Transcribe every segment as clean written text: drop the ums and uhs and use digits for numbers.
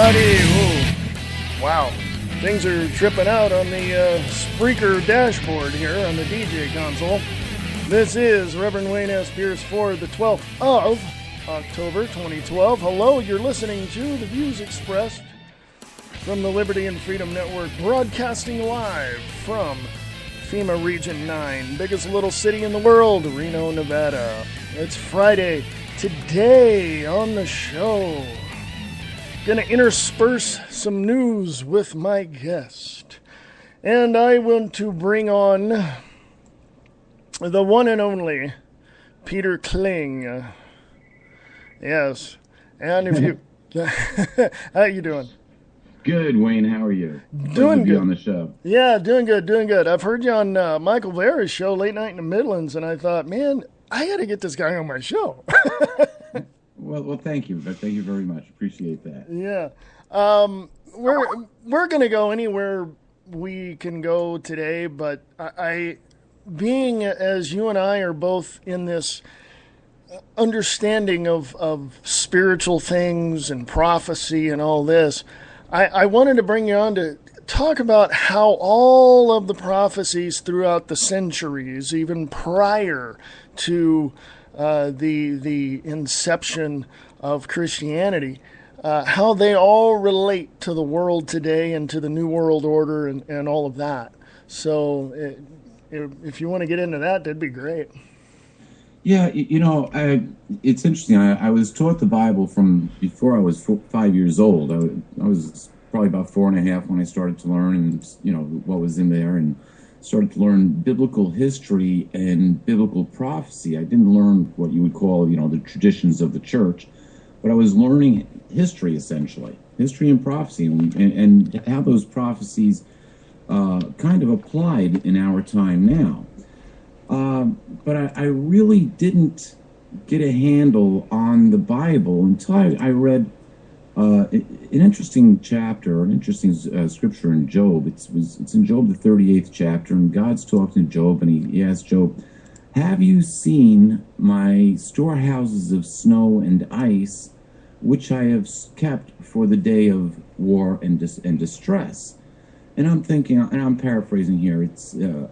everybody. Ooh, wow, things are tripping out on the Spreaker dashboard here on the DJ console. This is Reverend Wayne S. Pierce for the 12th of October 2012. Hello, you're listening to the views expressed from the Liberty and Freedom Network, broadcasting live from FEMA Region 9, biggest little city in the world, Reno, Nevada. It's Friday. Today on the show, gonna intersperse some news with my guest. And I want to bring on the one and only Peter Kling. Yes. And if you... How you doing? Good, Wayne. How are you? Doing good. On the show. Yeah, doing good. I've heard you on Michael Vera's show, Late Night in the Midlands, and I thought, man, I got to get this guy on my show. Well, thank you. Thank you very much. Appreciate that. Yeah. We're going to go anywhere we can go today, but I being as you and I are both in this understanding of spiritual things and prophecy and all this, I wanted to bring you on to talk about how all of the prophecies throughout the centuries, even prior to the inception of Christianity, how they all relate to the world today and to the New World Order and all of that. So if you want to get into that, that'd be great. Yeah, it's interesting. I was taught the Bible from before I was 5 years old. I was probably about 4.5 when I started to learn, and what was in there, and started to learn biblical history and biblical prophecy. I didn't learn what you would call, the traditions of the church, but I was learning history, essentially, history and prophecy, and how those prophecies kind of applied in our time now. But I really didn't get a handle on the Bible until I read an interesting chapter, an interesting scripture in Job. It's in Job, the 38th chapter, and God's talking to Job, and he asks Job, "Have you seen my storehouses of snow and ice, which I have kept for the day of war and distress?" And I'm thinking, and I'm paraphrasing here,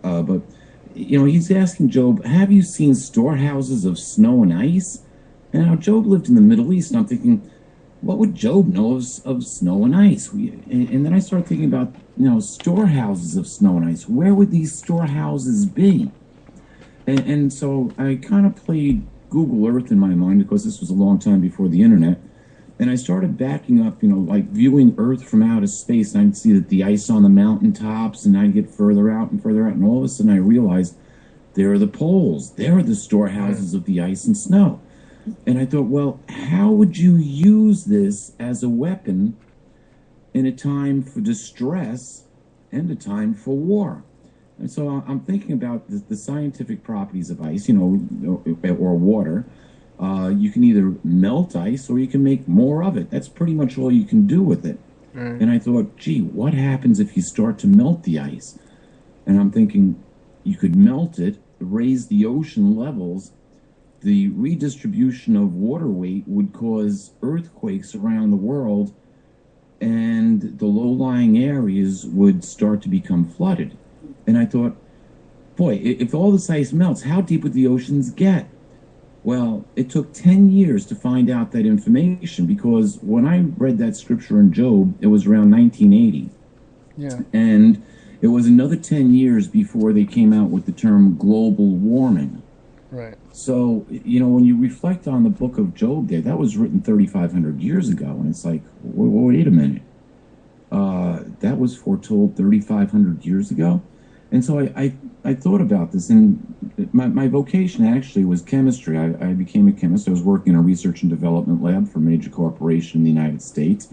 but he's asking Job, "Have you seen storehouses of snow and ice?" And now Job lived in the Middle East, and I'm thinking, what would Job know of snow and ice? And then I started thinking about, storehouses of snow and ice. Where would these storehouses be? And so I kind of played Google Earth in my mind, because this was a long time before the internet. And I started backing up, like viewing Earth from outer space. And I'd see that the ice on the mountaintops, and I'd get further out. And all of a sudden I realized there are the poles. There are the storehouses of the ice and snow. And I thought, well, how would you use this as a weapon in a time for distress and a time for war? And so I'm thinking about the scientific properties of ice, or water. You can either melt ice or you can make more of it. That's pretty much all you can do with it. Right. And I thought, gee, what happens if you start to melt the ice? And I'm thinking you could melt it, raise the ocean levels. The redistribution of water weight would cause earthquakes around the world, and the low-lying areas would start to become flooded. And I thought, boy, if all this ice melts, how deep would the oceans get? Well, it took 10 years to find out that information, because when I read that scripture in Job, it was around 1980. Yeah. And it was another 10 years before they came out with the term global warming. Right. So, when you reflect on the book of Job there, that was written 3,500 years ago, and it's like, wait a minute. That was foretold 3,500 years ago? And so I thought about this, and my vocation actually was chemistry. I became a chemist. I was working in a research and development lab for a major corporation in the United States,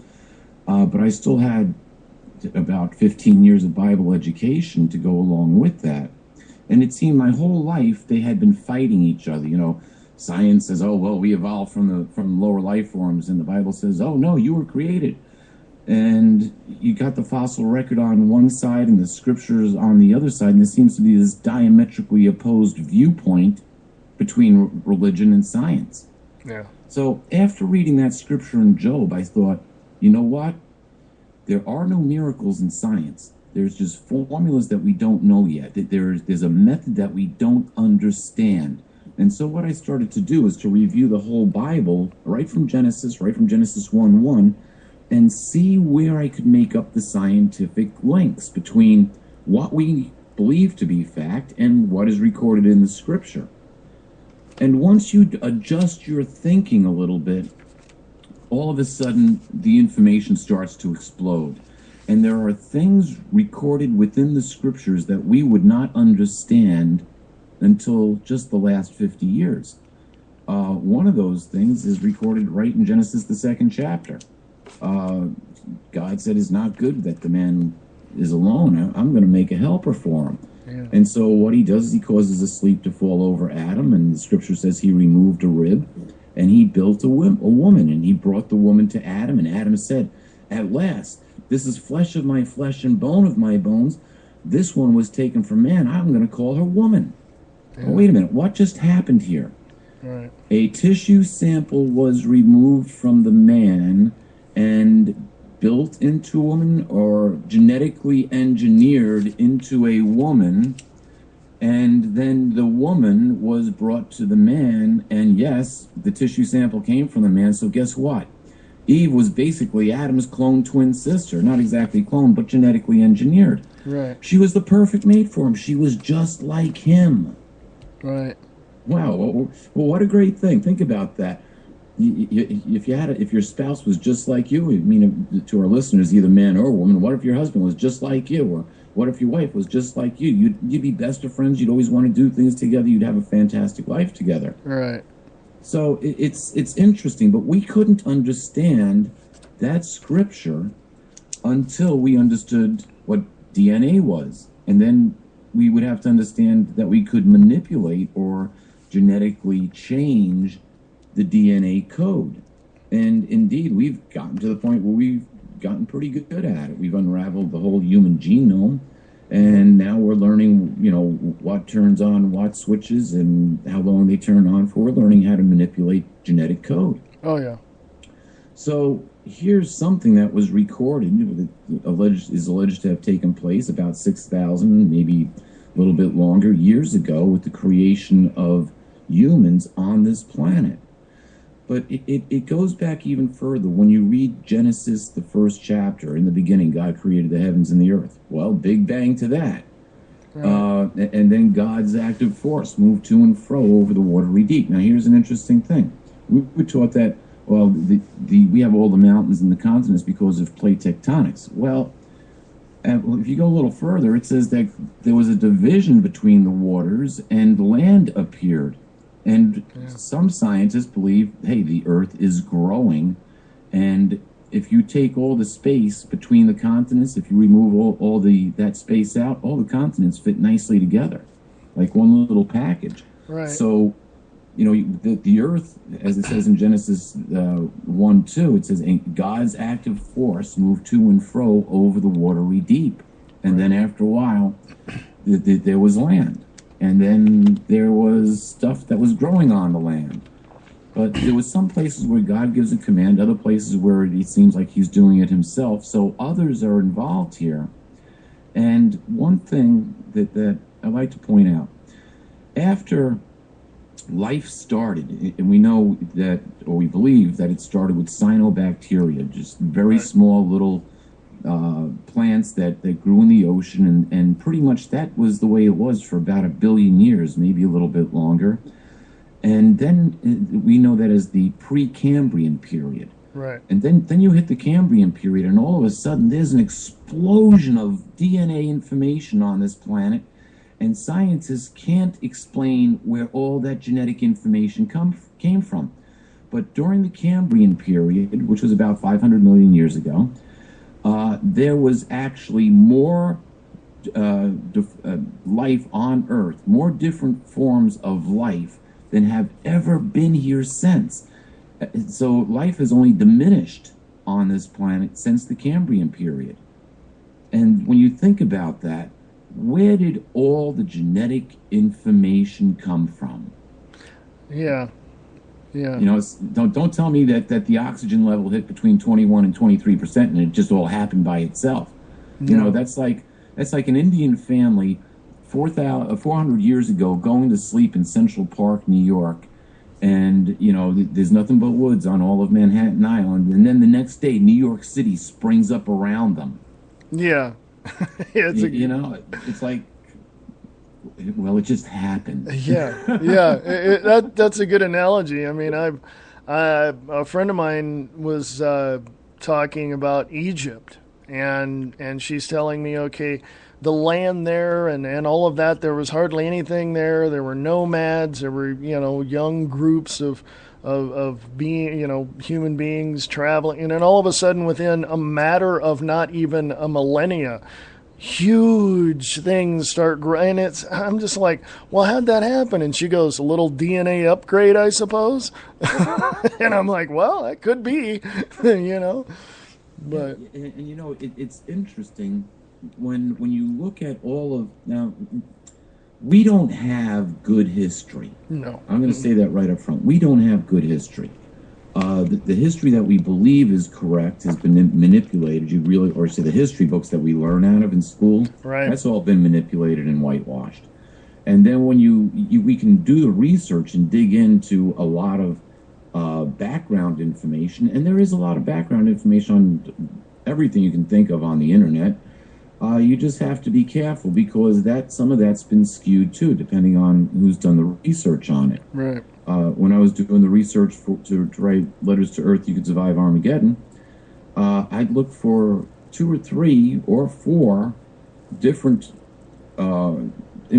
but I still had about 15 years of Bible education to go along with that. And it seemed my whole life they had been fighting each other. Science says, "Oh, well, we evolved from lower life forms," and the Bible says, "Oh, no, you were created." And you got the fossil record on one side and the scriptures on the other side, and there seems to be this diametrically opposed viewpoint between religion and science. Yeah. So after reading that scripture in Job, I thought, you know what? there are no miracles in science. There's just formulas that we don't know yet. That there's a method that we don't understand. And so what I started to do is to review the whole Bible, right from Genesis 1:1, and see where I could make up the scientific links between what we believe to be fact and what is recorded in the Scripture. And once you adjust your thinking a little bit, all of a sudden the information starts to explode. And there are things recorded within the Scriptures that we would not understand until just the last 50 years. One of those things is recorded right in Genesis, the 2nd chapter. God said it's not good that the man is alone. I'm going to make a helper for him. Yeah. And so what he does is he causes a sleep to fall over Adam, and the Scripture says he removed a rib, and he built a woman, and he brought the woman to Adam, and Adam said, "At last, this is flesh of my flesh and bone of my bones. This one was taken from man. I'm going to call her woman." Yeah. Oh, wait a minute. What just happened here? Right. A tissue sample was removed from the man and built into a woman, or genetically engineered into a woman, and then the woman was brought to the man, and yes, the tissue sample came from the man, so guess what? Eve was basically Adam's clone twin sister. Not exactly clone, but genetically engineered. Right. She was the perfect mate for him. She was just like him. Right. Wow. Well, what a great thing. Think about that. If your spouse was just like you, I mean, to our listeners, either man or woman, what if your husband was just like you? Or what if your wife was just like you? You'd be best of friends. You'd always want to do things together. You'd have a fantastic life together. Right. So it's interesting, but we couldn't understand that Scripture until we understood what DNA was. And then we would have to understand that we could manipulate or genetically change the DNA code. And indeed, we've gotten to the point where we've gotten pretty good at it. We've unraveled the whole human genome, and now we're learning, what turns on what switches and how long they turn on for. We're learning how to manipulate genetic code. Oh, yeah. So here's something that was recorded, is alleged to have taken place about 6,000, maybe a little bit longer, years ago, with the creation of humans on this planet. But it goes back even further. When you read Genesis, the 1st chapter, in the beginning, God created the heavens and the earth. Well, big bang to that. Right. And then God's active force moved to and fro over the watery deep. Now, here's an interesting thing. We were taught that, we have all the mountains and the continents because of plate tectonics. Well, if you go a little further, it says that there was a division between the waters and land appeared. And some scientists believe, hey, the Earth is growing, and if you take all the space between the continents, if you remove all that space out, all the continents fit nicely together, like one little package. Right. So, the Earth, as it says in Genesis 1:2, it says God's active force moved to and fro over the watery deep, and then after a while, there was land. And then there was stuff that was growing on the land. But there was some places where God gives a command, other places where it seems like he's doing it himself. So others are involved here. And one thing that I like to point out, after life started, and we know that, or we believe that it started with cyanobacteria, just very small little plants that grew in the ocean, and pretty much that was the way it was for about 1 billion years, maybe a little bit longer. And then we know that as the Precambrian period. Right. And then you hit the Cambrian period, and all of a sudden there's an explosion of DNA information on this planet, and scientists can't explain where all that genetic information came from. But during the Cambrian period, which was about 500 million years ago, there was actually more life on Earth, more different forms of life than have ever been here since. So life has only diminished on this planet since the Cambrian period. And when you think about that, where did all the genetic information come from? Yeah. Yeah. You know, don't tell me that the oxygen level hit between 21 and 23% and it just all happened by itself. You know, that's like an Indian family 400 years ago going to sleep in Central Park, New York, and you know there's nothing but woods on all of Manhattan Island, and then the next day New York City springs up around them. Yeah. You know, it's like, well, it just happened. Yeah, yeah. That's a good analogy. I mean, a friend of mine was talking about Egypt, and she's telling me, okay, the land there and all of that, there was hardly anything there. There were nomads. There were, you know, young groups of being, you know, human beings traveling, and then all of a sudden, within a matter of not even a millennia, huge things start growing. I'm just like, well, how'd that happen? And she goes, a little DNA upgrade, I suppose. And I'm like, well, that could be, you know. But and you know, it's interesting when you look at all of now. We don't have good history. No, I'm going to say that right up front. We don't have good history. The history that we believe is correct has been manipulated. You really, or say the history books that we learn out of in school, right? That's all been manipulated and whitewashed. And then when we can do the research and dig into a lot of background information, and there is a lot of background information on everything you can think of on the internet. You just have to be careful because some of that's been skewed too, depending on who's done the research on it. Right. When I was doing the research to write Letters to Earth, You Could Survive Armageddon, I'd look for 2 or 3 or 4 different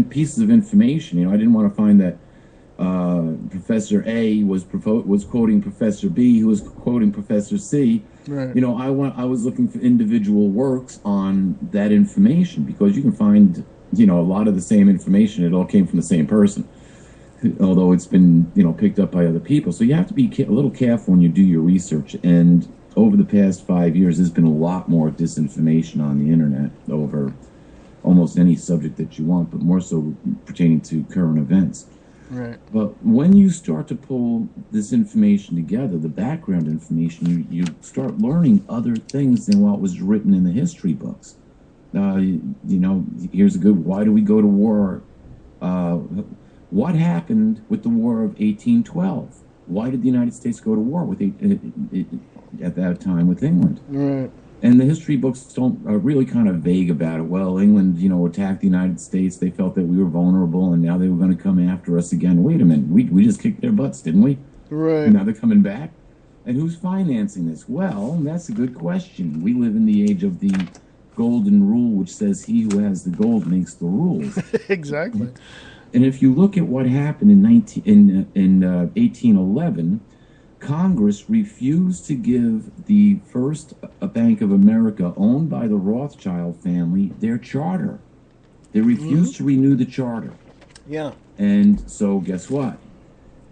pieces of information. You know, I didn't want to find that Professor A was quoting Professor B, who was quoting Professor C. Right. You know, I was looking for individual works on that information because you can find, you know, a lot of the same information. It all came from the same person, although it's been, you know, picked up by other people. So you have to be a little careful when you do your research. And over the past 5 years, there's been a lot more disinformation on the internet over almost any subject that you want, but more so pertaining to current events. Right. But when you start to pull this information together, the background information, you start learning other things than what was written in the history books. You know, here's a good, why do we go to war? What happened with the War of 1812? Why did the United States go to war at that time with England? Right. And the history books are really kind of vague about it. Well, England, you know, attacked the United States. They felt that we were vulnerable, and now they were going to come after us again. Wait a minute. We just kicked their butts, didn't we? Right. And now they're coming back. And who's financing this? Well, that's a good question. We live in the age of the golden rule, which says he who has the gold makes the rules. Exactly. And if you look at what happened in 1811, Congress refused to give the first Bank of America, owned by the Rothschild family, their charter. They refused to renew the charter. Yeah. And so guess what?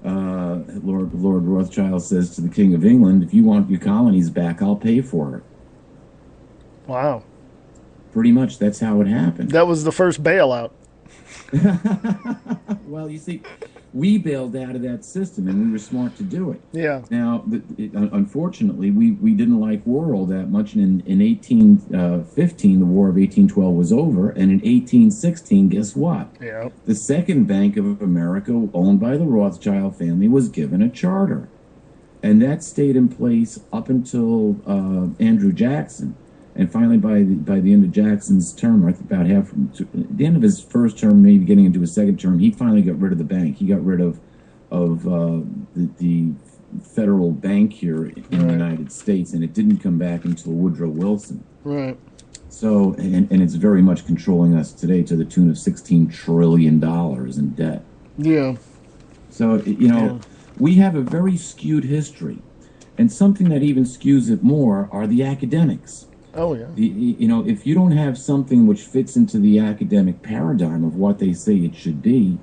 Lord Rothschild says to the King of England, if you want your colonies back, I'll pay for it. Wow. Pretty much that's how it happened. That was the first bailout. Well, you see, we bailed out of that system, and we were smart to do it. Yeah. Now, unfortunately, we didn't like war all that much, and in 1815, the War of 1812 was over, and in 1816, guess what? Yeah. The Second Bank of America, owned by the Rothschild family, was given a charter, and that stayed in place up until Andrew Jackson. And finally, by the end of Jackson's term, I think about the end of his first term, maybe getting into his second term, he finally got rid of the bank. He got rid of the federal bank here in the United States, and it didn't come back until Woodrow Wilson. Right. So, and it's very much controlling us today to the tune of $16 trillion in debt. Yeah. So, you know, we have a very skewed history, and something that even skews it more are the academics. Oh, yeah. You know, if you don't have something which fits into the academic paradigm of what they say it should be,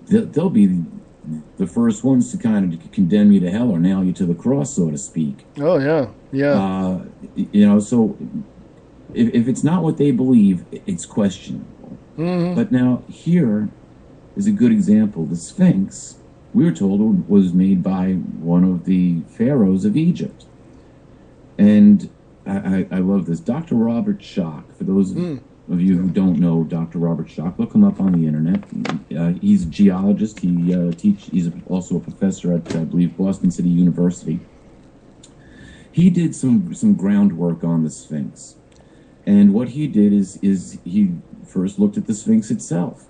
they'll be the first ones to kind of condemn you to hell or nail you to the cross, so to speak. Oh, yeah. Yeah. You know, so if it's not what they believe, it's questionable. Mm-hmm. But now here is a good example. The Sphinx we were told it was made by one of the pharaohs of Egypt. And I love this. Dr. Robert Schoch, for those of you who don't know Dr. Robert Schoch, look him up on the internet. He's a geologist. He's also a professor at, I believe, Boston City University. He did some groundwork on the Sphinx. And what he did is he first looked at the Sphinx itself.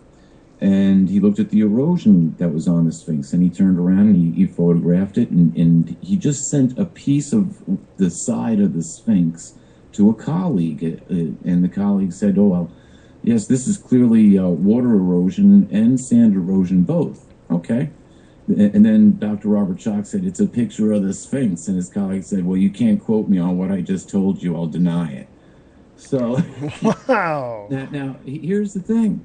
And he looked at the erosion that was on the Sphinx, and he turned around and he photographed it, and he just sent a piece of the side of the Sphinx to a colleague, and the colleague said, "Oh, well, yes, this is clearly water erosion and sand erosion both." Okay. And then Dr. Robert Schoch said, "It's a picture of the Sphinx," and his colleague said, "Well, you can't quote me on what I just told you. I'll deny it." So, wow. Now here's the thing.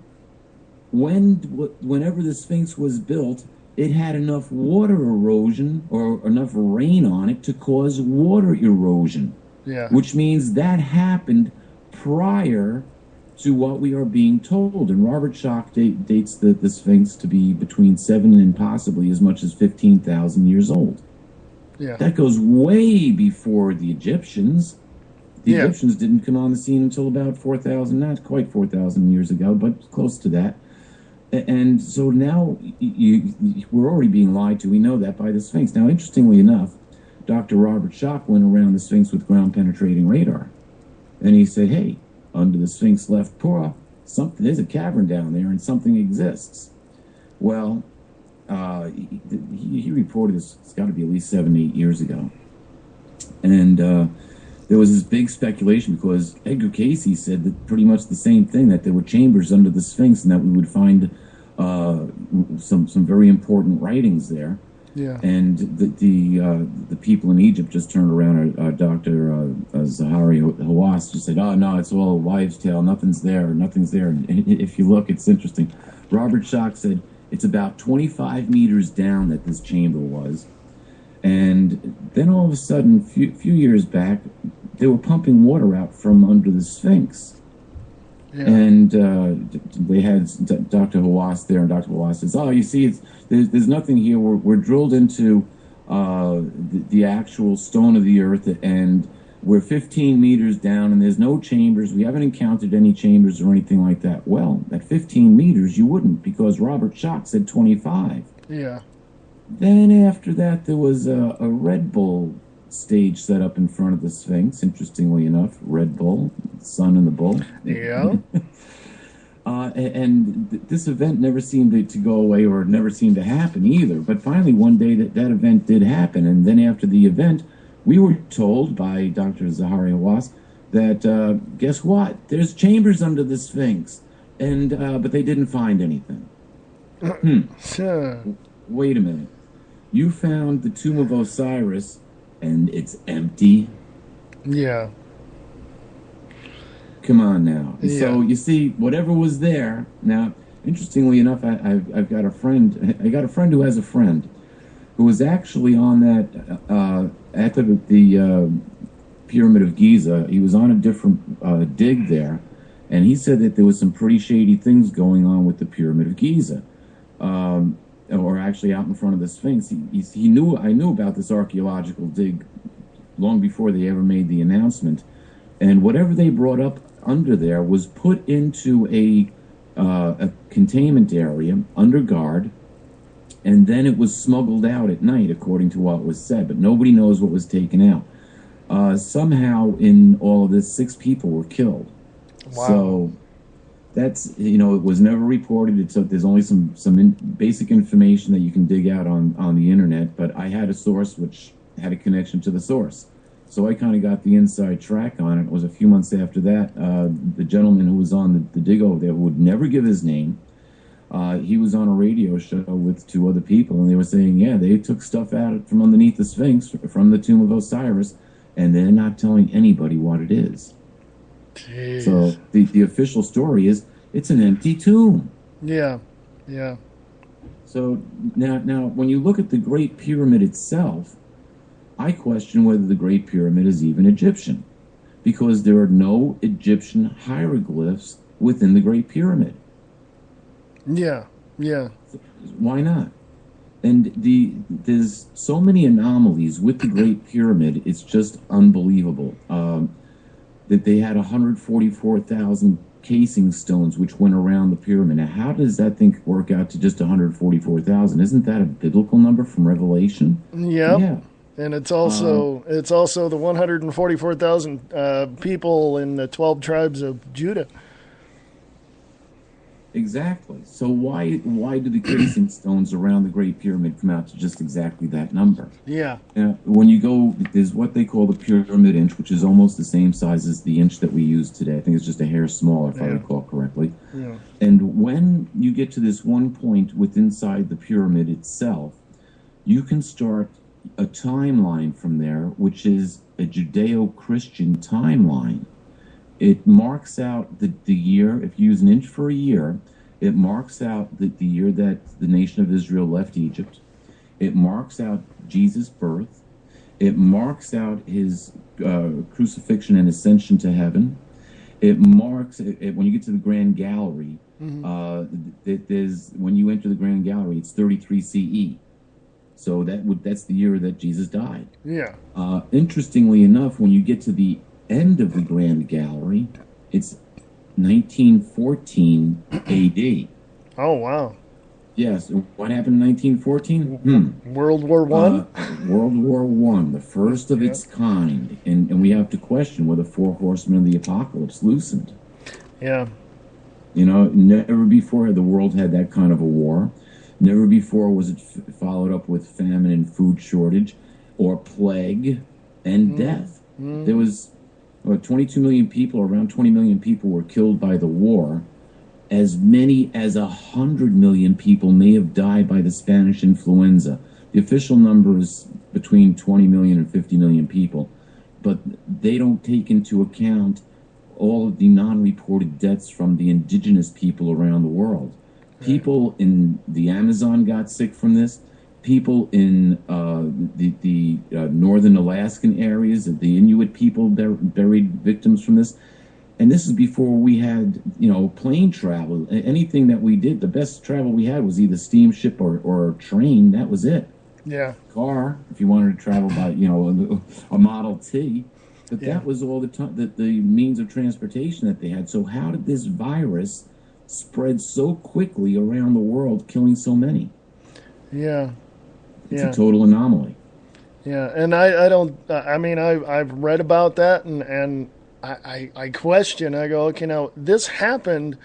Whenever the Sphinx was built, it had enough water erosion or enough rain on it to cause water erosion. Yeah. Which means that happened prior to what we are being told. And Robert Schoch dates the Sphinx to be between 7 and possibly as much as 15,000 years old. Yeah. That goes way before the Egyptians. The Egyptians didn't come on the scene until about 4,000, not quite 4,000 years ago, but close to that. And so now we're already being lied to. We know that by the Sphinx. Now, interestingly enough, Dr. Robert Schoch went around the Sphinx with ground-penetrating radar. And he said, hey, under the Sphinx left paw, there's a cavern down there and something exists. Well, he reported this, it's got to be at least 7, 8 years ago. And there was this big speculation because Edgar Cayce said that pretty much the same thing, that there were chambers under the Sphinx and that we would find some very important writings there. Yeah. And the people in Egypt just turned around. Dr. Zaharia Hawass just said, "Oh no, it's all a wives' tale. Nothing's there. Nothing's there." And if you look, it's interesting. Robert Schoch said it's about 25 meters down that this chamber was, and then all of a sudden, few years back, they were pumping water out from under the Sphinx. Yeah. And they had Dr. Hawass there, and Dr. Hawass says, "Oh, you see, there's nothing here. We're drilled into the actual stone of the earth, and we're 15 meters down, and there's no chambers. We haven't encountered any chambers or anything like that." Well, at 15 meters, you wouldn't, because Robert Schoch said 25. Yeah. Then after that, there was a Red Bull stage set up in front of the Sphinx. Interestingly enough, Red Bull, the sun and the bull. Yeah. And this event never seemed to go away, or never seemed to happen either. But finally, one day that event did happen. And then after the event, we were told by Dr. Zaharia Hawass that, guess what? There's chambers under the Sphinx. And but they didn't find anything. Wait a minute. You found the tomb of Osiris, and it's empty? Yeah. Come on now. Yeah. So you see, whatever was there. Now, interestingly enough, I've got a friend. I got a friend who has a friend who was actually on that at the Pyramid of Giza. He was on a different dig there, and he said that there was some pretty shady things going on with the Pyramid of Giza. Or actually out in front of the Sphinx. I knew about this archaeological dig long before they ever made the announcement. And whatever they brought up under there was put into a containment area under guard, and then it was smuggled out at night, according to what was said. But nobody knows what was taken out. Somehow, in all of this, 6 people were killed. Wow. So that's, it was never reported. There's only some basic information that you can dig out on the internet, but I had a source which had a connection to the source. So I kind of got the inside track on it. It was a few months after that. The gentleman who was on the dig over there, who would never give his name, he was on a radio show with 2 other people, and they were saying, yeah, they took stuff out from underneath the Sphinx, from the tomb of Osiris, and they're not telling anybody what it is. Jeez. So the official story is it's an empty tomb. Yeah, yeah. So now when you look at the Great Pyramid itself, I question whether the Great Pyramid is even Egyptian, because there are no Egyptian hieroglyphs within the Great Pyramid. Yeah, yeah. Why not? And there's so many anomalies with the Great Pyramid. It's just unbelievable. That they had 144,000 casing stones which went around the pyramid. Now, how does that thing work out to just 144,000? Isn't that a biblical number from Revelation? Yep. Yeah. And it's also the 144,000 people in the 12 tribes of Judah. Exactly. So why do the casing stones around the Great Pyramid come out to just exactly that number? Yeah. When you go, there's what they call the pyramid inch, which is almost the same size as the inch that we use today. I think it's just a hair smaller, if I recall correctly. Yeah. And when you get to this one point inside the pyramid itself, you can start a timeline from there, which is a Judeo-Christian timeline. It marks out the year, if you use an inch for a year, it marks out the year that the nation of Israel left Egypt. It marks out Jesus' birth. It marks out his crucifixion and ascension to heaven. It marks, when you get to the Grand Gallery, when you enter the Grand Gallery, it's 33 CE. So that's the year that Jesus died. Yeah. Interestingly enough, when you get to the end of the Grand Gallery, it's 1914 AD. Oh, wow. Yes. What happened in 1914? World War One. World War One, the first of its kind, and we have to question whether four horsemen of the apocalypse loosened. Yeah. You know, never before had the world had that kind of a war. Never before was it followed up with famine and food shortage, or plague and death. There was 22 million people, around 20 million people were killed by the war. As many as 100 million people may have died by the Spanish influenza. The official number is between 20 million and 50 million people, but they don't take into account all of the non-reported deaths from the indigenous people around the world. People in the Amazon got sick from this. People in the northern Alaskan areas, the Inuit people buried victims from this. And this is before we had, plane travel. Anything that we did, the best travel we had was either steamship or train. That was it. Yeah. Car, if you wanted to travel by, a Model T. But that was all the means of transportation that they had. So how did this virus spread so quickly around the world, killing so many? Yeah. It's a total anomaly. Yeah, and I've read about that, and I question. I go, okay, now this happened,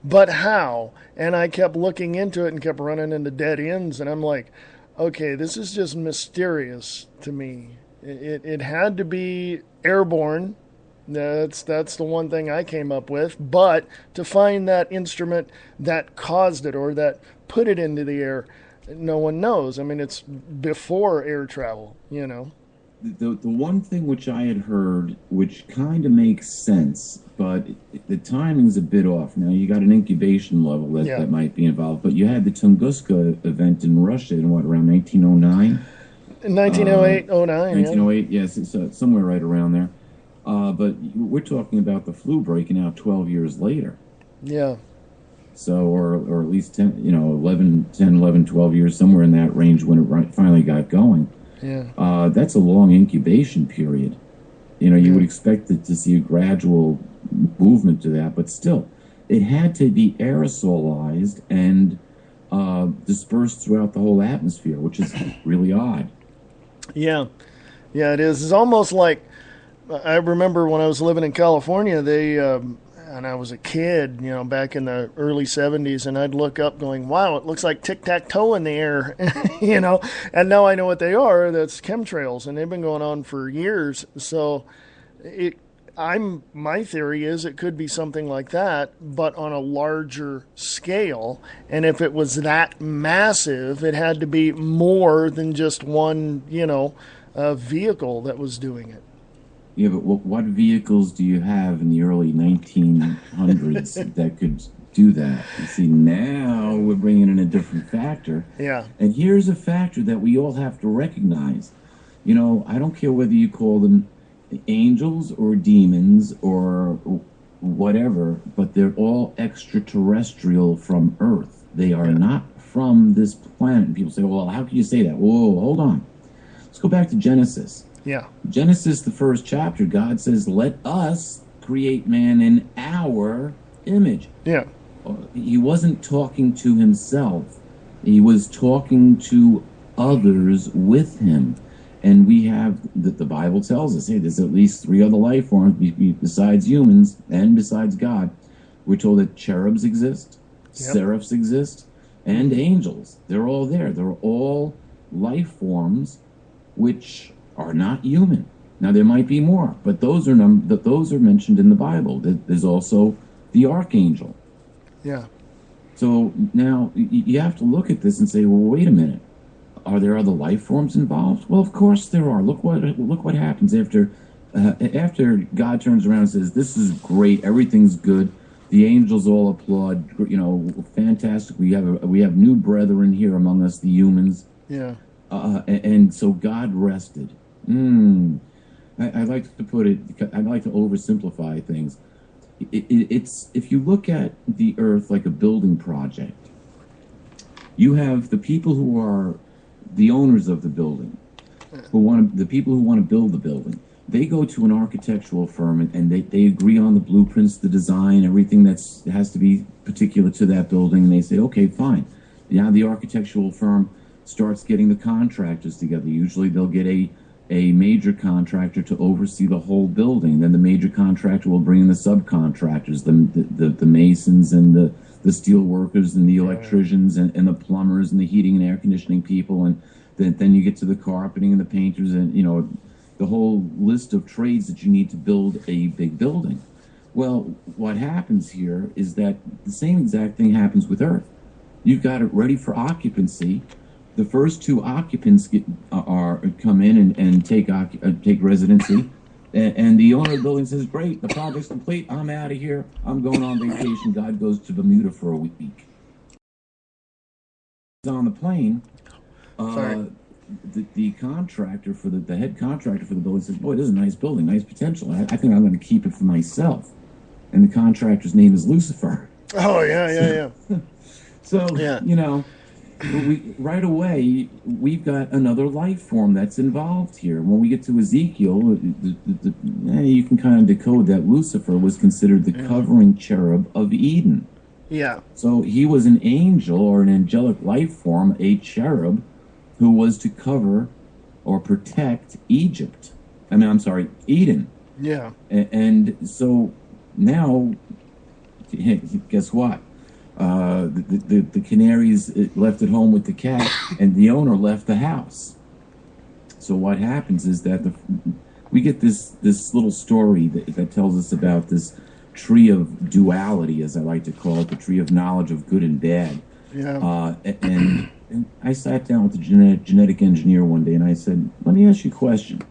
but how? And I kept looking into it and kept running into dead ends, and I'm like, okay, this is just mysterious to me. It had to be airborne. That's the one thing I came up with. But to find that instrument that caused it or that put it into the air, no one knows. I mean, it's before air travel, The one thing which I had heard, which kind of makes sense, but the timing's a bit off. Now, you got an incubation level that might be involved, but you had the Tunguska event in Russia in around 1909? 1908, 09. 1908, yes, it's somewhere right around there. But we're talking about the flu breaking out 12 years later. Yeah. So, or at least 10, 11, 12 years, somewhere in that range when it finally got going. Yeah. That's a long incubation period. You would expect to see a gradual movement to that, but still, it had to be aerosolized and dispersed throughout the whole atmosphere, which is really odd. Yeah. Yeah, it is. It's almost like, I remember when I was living in California, and I was a kid, back in the early 70s, and I'd look up going, wow, it looks like tic-tac-toe in the air, and now I know what they are. That's chemtrails, and they've been going on for years. So my theory is it could be something like that, but on a larger scale. And if it was that massive, it had to be more than just one, vehicle that was doing it. Yeah, but what vehicles do you have in the early 1900s that could do that? You see, now we're bringing in a different factor. Yeah. And here's a factor that we all have to recognize. I don't care whether you call them angels or demons or whatever, but they're all extraterrestrial from Earth. They are not from this planet. And people say, well, how can you say that? Whoa, hold on. Let's go back to Genesis. Yeah. Genesis, the first chapter, God says, let us create man in our image. Yeah. He wasn't talking to himself. He was talking to others with him. And we have, the Bible tells us, hey, there's at least 3 other life forms besides humans and besides God. We're told that cherubs exist, seraphs exist, and angels. They're all there. They're all life forms which are not human. Now, there might be more, but those are mentioned in the Bible. There's also the archangel. Yeah. So now you have to look at this and say, well, wait a minute. Are there other life forms involved? Well, of course there are. Look what happens after God turns around and says, "This is great. Everything's good." The angels all applaud. You know, fantastic. We have new brethren here among us, the humans. Yeah. And so God rested. I like to put it. I like to oversimplify things. It's if you look at the earth like a building project, you have the people who are the owners of the building, the people who want to build the building. They go to an architectural firm and they agree on the blueprints, the design, everything has to be particular to that building. And they say, okay, fine. Now the architectural firm starts getting the contractors together. Usually they'll get a major contractor to oversee the whole building. Then the major contractor will bring in the subcontractors, the masons and the steel workers and the electricians and the plumbers and the heating and air conditioning people. And then you get to the carpeting and the painters and, you know, the whole list of trades that you need to build a big building. Well, what happens here is that the same exact thing happens with Earth. You've got it ready for occupancy. The first 2 occupants come in and take residency, and the owner of the building says, "Great, the project's complete. I'm out of here. I'm going on vacation." God goes to Bermuda for a week. On the plane, the contractor for the head contractor for the building says, "Boy, this is a nice building, nice potential. I think I'm going to keep it for myself." And the contractor's name is Lucifer. Oh yeah. So you know. Right away, we've got another life form that's involved here. When we get to Ezekiel, you can kind of decode that Lucifer was considered the covering cherub of Eden. Yeah. So he was an angel or an angelic life form, a cherub, who was to cover or protect Eden. Yeah. And so now, guess what? The canaries left at home with the cat, and the owner left the house. So what happens is that we get this little story that tells us about this tree of duality, as I like to call it, the tree of knowledge of good and bad. Yeah. And I sat down with the genetic engineer one day, and I said, "Let me ask you a question.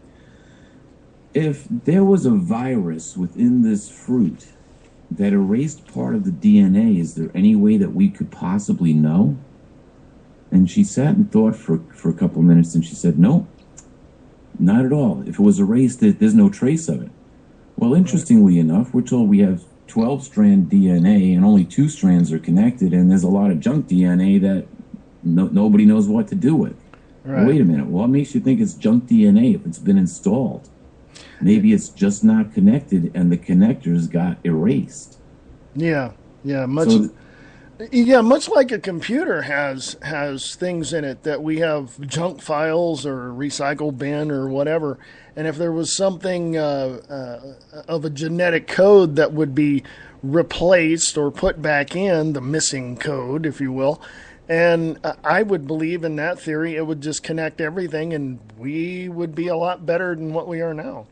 If there was a virus within this fruit that erased part of the DNA, is there any way that we could possibly know?" And she sat and thought for a couple of minutes, and she said, "No, not at all. If it was erased, there's no trace of it." Well, interestingly enough, we're told we have 12-strand DNA, and only 2 strands are connected, and there's a lot of junk DNA that nobody knows what to do with. Right. Well, wait a minute. What makes you think it's junk DNA if it's been installed? Maybe it's just not connected, and the connectors got erased. Yeah. Much like a computer has things in it that we have junk files or recycle bin or whatever. And if there was something of a genetic code that would be replaced or put back in, the missing code, if you will, and I would believe in that theory, it would just connect everything, and we would be a lot better than what we are now.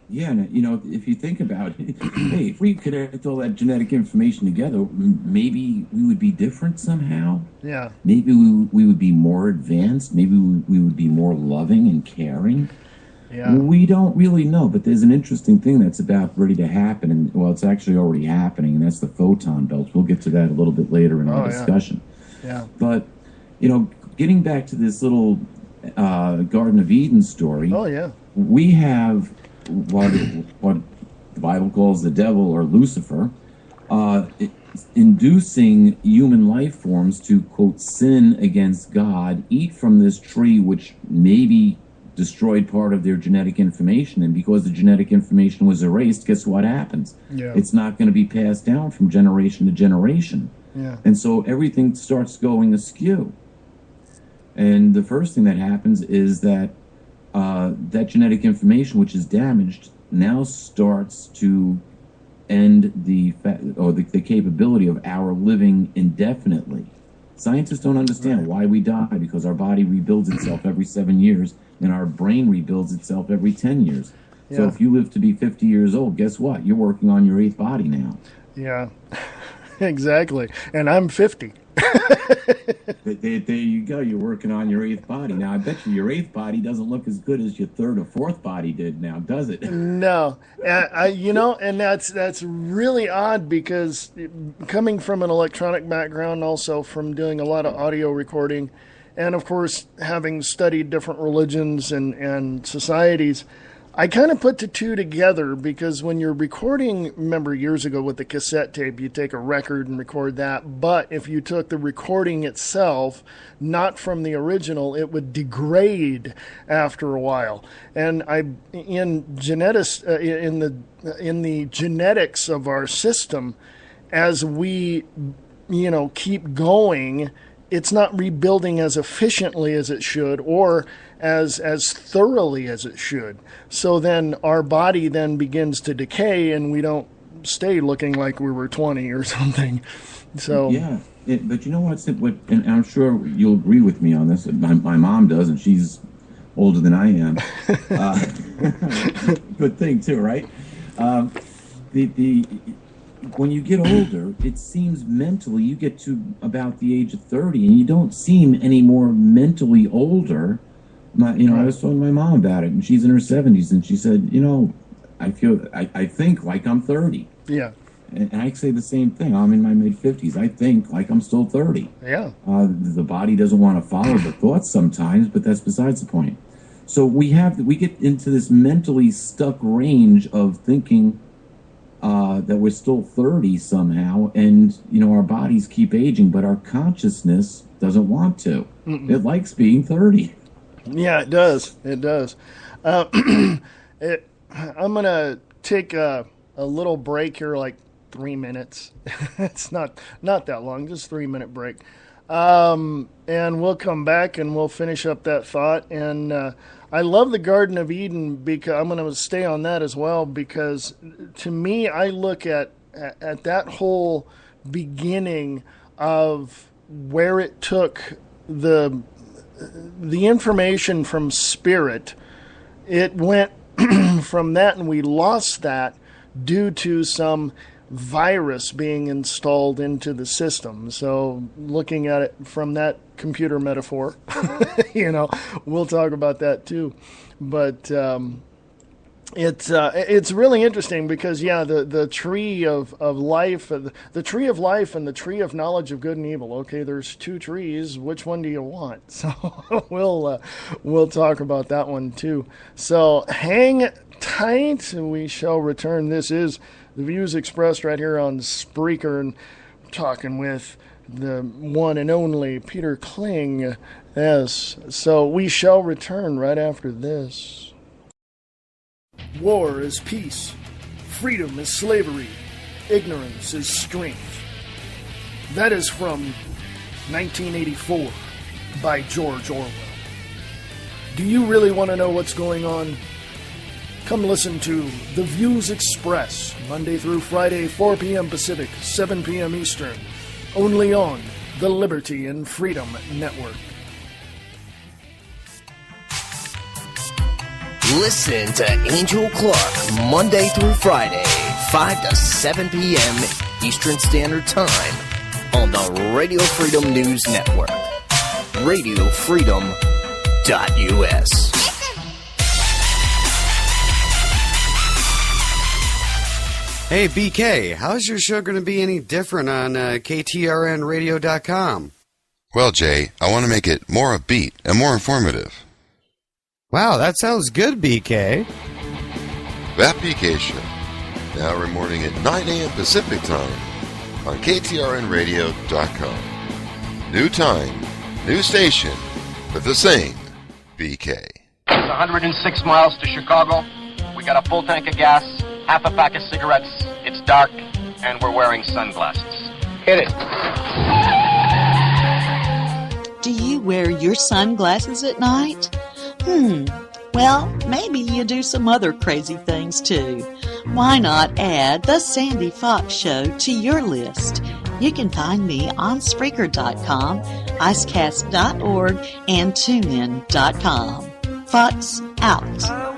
Yeah, you know, if you think about it, hey, if we connect all that genetic information together, maybe we would be different somehow. Yeah. Maybe we would be more advanced. Maybe we would be more loving and caring. Yeah. We don't really know, but there's an interesting thing that's about ready to happen, and well, it's actually already happening, and that's the photon belts. We'll get to that a little bit later in our discussion. Yeah. But, you know, getting back to this little Garden of Eden story. Oh, yeah. We have what the Bible calls the devil or Lucifer. inducing human life forms to, quote, sin against God, eat from this tree, which maybe destroyed part of their genetic information. And because the genetic information was erased, guess what happens? Yeah. It's not going to be passed down from generation to generation. Yeah. And so everything starts going askew. And the first thing that happens is that that genetic information, which is damaged, now starts to end the capability of our living indefinitely. Scientists don't understand why we die, because our body rebuilds itself every 7 years, and our brain rebuilds itself every 10 years. So if you live to be 50 years old, guess what? You're working on your 8th body now. Yeah, exactly. And I'm 50. There you go. You're working on your 8th body. Now, I bet you your 8th body doesn't look as good as your 3rd or 4th body did now, does it? No. And that's really odd, because coming from an electronic background, also from doing a lot of audio recording, and of course having studied different religions and societies, I kind of put the two together, because when you're recording, remember years ago with the cassette tape, you take a record and record that. But if you took the recording itself, not from the original, it would degrade after a while. And in the genetics of our system, as we, keep going, it's not rebuilding as efficiently as it should, or as thoroughly as it should. So then our body then begins to decay, and we don't stay looking like we were 20 or something. So yeah, but you know what's and I'm sure you'll agree with me on this. My mom does, and she's older than I am. Good thing too, right? When you get older, it seems mentally you get to about the age of 30, and you don't seem any more mentally older. I was talking to my mom about it, and she's in her 70s, and she said, I think like I'm 30. Yeah. And I say the same thing. I'm in my mid-50s. I think like I'm still 30. Yeah. The body doesn't want to follow the thoughts sometimes, but that's besides the point. So we get into this mentally stuck range of thinking that we're still 30 somehow, and our bodies keep aging, but our consciousness doesn't want to. It likes being 30. Yeah, it does. It does. I'm gonna take a little break here, like 3 minutes. It's not that long, just 3-minute break. And we'll come back and we'll finish up that thought. And I love the Garden of Eden, because I'm going to stay on that as well, because to me, I look at that whole beginning of where it took the information from spirit. It went from that, and we lost that due to some virus being installed into the system. So looking at it from that computer metaphor, we'll talk about that too. But it's really interesting, because the tree of life, the tree of life and the tree of knowledge of good and evil. Okay, there's 2 trees. Which one do you want? So we'll talk about that one too. So hang tight. We shall return. This is the views expressed right here on Spreaker, and talking with the one and only Peter Kling. Yes. So we shall return right after this. War is peace. Freedom is slavery. Ignorance is strength. That is from 1984 by George Orwell. Do you really want to know what's going on? Come listen to The Views Express, Monday through Friday, 4 p.m. Pacific, 7 p.m. Eastern, only on the Liberty and Freedom Network. Listen to Angel Clark Monday through Friday, 5 to 7 p.m. Eastern Standard Time on the Radio Freedom News Network. RadioFreedom.us. Hey, BK, how's your show going to be any different on KTRNradio.com? Well, Jay, I want to make it more upbeat and more informative. Wow, that sounds good, BK. That BK Show, now every morning at 9 a.m. Pacific Time on KTRNradio.com. New time, new station, but the same BK. It's 106 miles to Chicago. We got a full tank of gas, half a pack of cigarettes. It's dark, and we're wearing sunglasses. Hit it. Do you wear your sunglasses at night? Well, maybe you do some other crazy things too. Why not add The Sandy Fox Show to your list? You can find me on Spreaker.com, Icecast.org, and TuneIn.com. Fox out.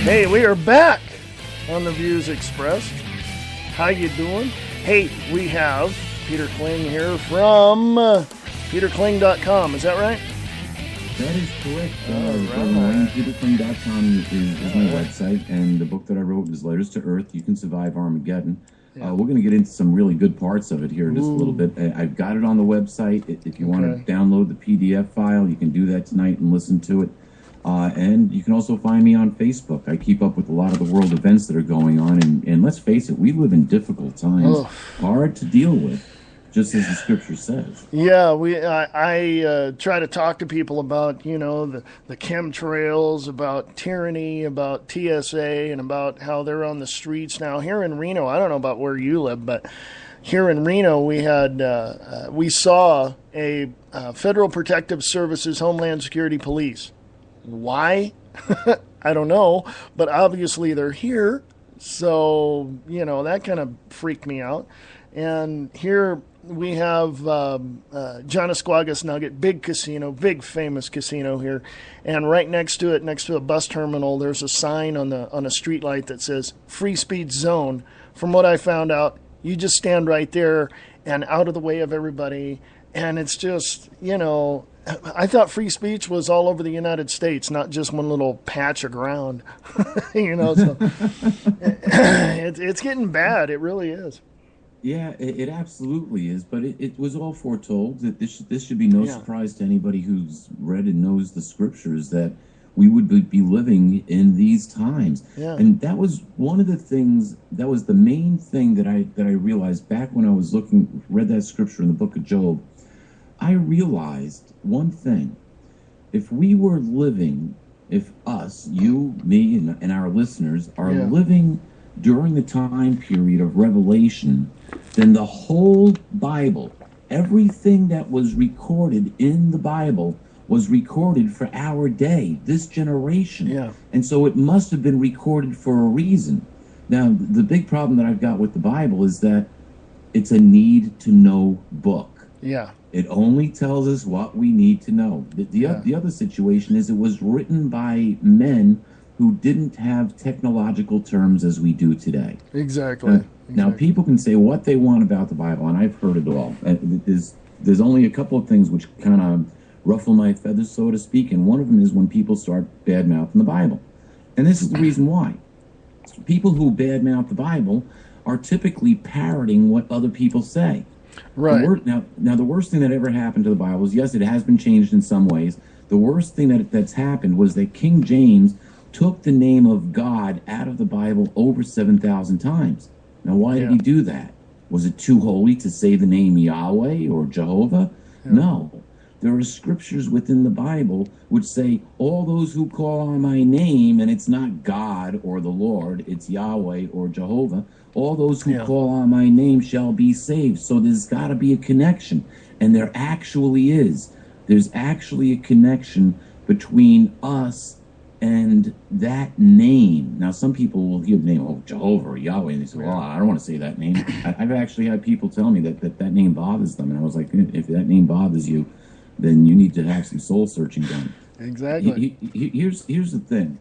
Hey, we are back on the Views Expressed. How you doing? Hey, we have Peter Kling here from peterkling.com. Is that right? That is correct. Right. PeterKling.com is my website, and the book that I wrote is Letters to Earth, You Can Survive Armageddon. Yeah. We're going to get into some really good parts of it here in just a little bit. I've got it on the website. If you want to download the PDF file, you can do that tonight and listen to it. And you can also find me on Facebook. I keep up with a lot of the world events that are going on, and let's face it, we live in difficult times, hard to deal with, just as the scripture says. Yeah, I try to talk to people about, the chemtrails, about tyranny, about TSA, and about how they're on the streets now. Here in Reno, I don't know about where you live, but here in Reno, we saw a Federal Protective Services Homeland Security Police. Why? I don't know, but obviously they're here, so, that kind of freaked me out. And here we have Jonasquagas Nugget, big casino, big famous casino here, and right next to it, next to a bus terminal, there's a sign on a street light that says Free Speech Zone. From what I found out, you just stand right there and out of the way of everybody, and it's just, I thought free speech was all over the United States, not just one little patch of ground. So it's getting bad. It really is. Yeah, it absolutely is. But it was all foretold that this should be no surprise to anybody who's read and knows the scriptures, that we would be living in these times. Yeah. And that was one of the things, that was the main thing that I realized back when I was read that scripture in the book of Job. I realized one thing. If us, you, me, and our listeners are living during the time period of Revelation, then the whole Bible, everything that was recorded in the Bible was recorded for our day, this generation. Yeah. And so it must have been recorded for a reason. Now, the big problem that I've got with the Bible is that it's a need-to-know book. Yeah. It only tells us what we need to know. The other situation is it was written by men who didn't have technological terms as we do today. Exactly. Now, people can say what they want about the Bible, and I've heard it all. There's only a couple of things which kind of ruffle my feathers, so to speak, and one of them is when people start bad-mouthing the Bible. And this is the reason why. People who badmouth the Bible are typically parroting what other people say. Right. Now, the worst thing that ever happened to the Bible is, yes, it has been changed in some ways. The worst thing that's happened was that King James took the name of God out of the Bible over 7,000 times. Now, why did he do that? Was it too holy to say the name Yahweh or Jehovah? Yeah. No. There are scriptures within the Bible which say, all those who call on my name, and it's not God or the Lord, it's Yahweh or Jehovah, all those who call on my name shall be saved. So there's got to be a connection, and there actually is. There's actually a connection between us and that name. Now, some people will hear the name, Jehovah or Yahweh, and they say, well, I don't want to say that name. I've actually had people tell me that name bothers them, and I was like, if that name bothers you, then you need to have some soul searching done. Exactly. Here's the thing.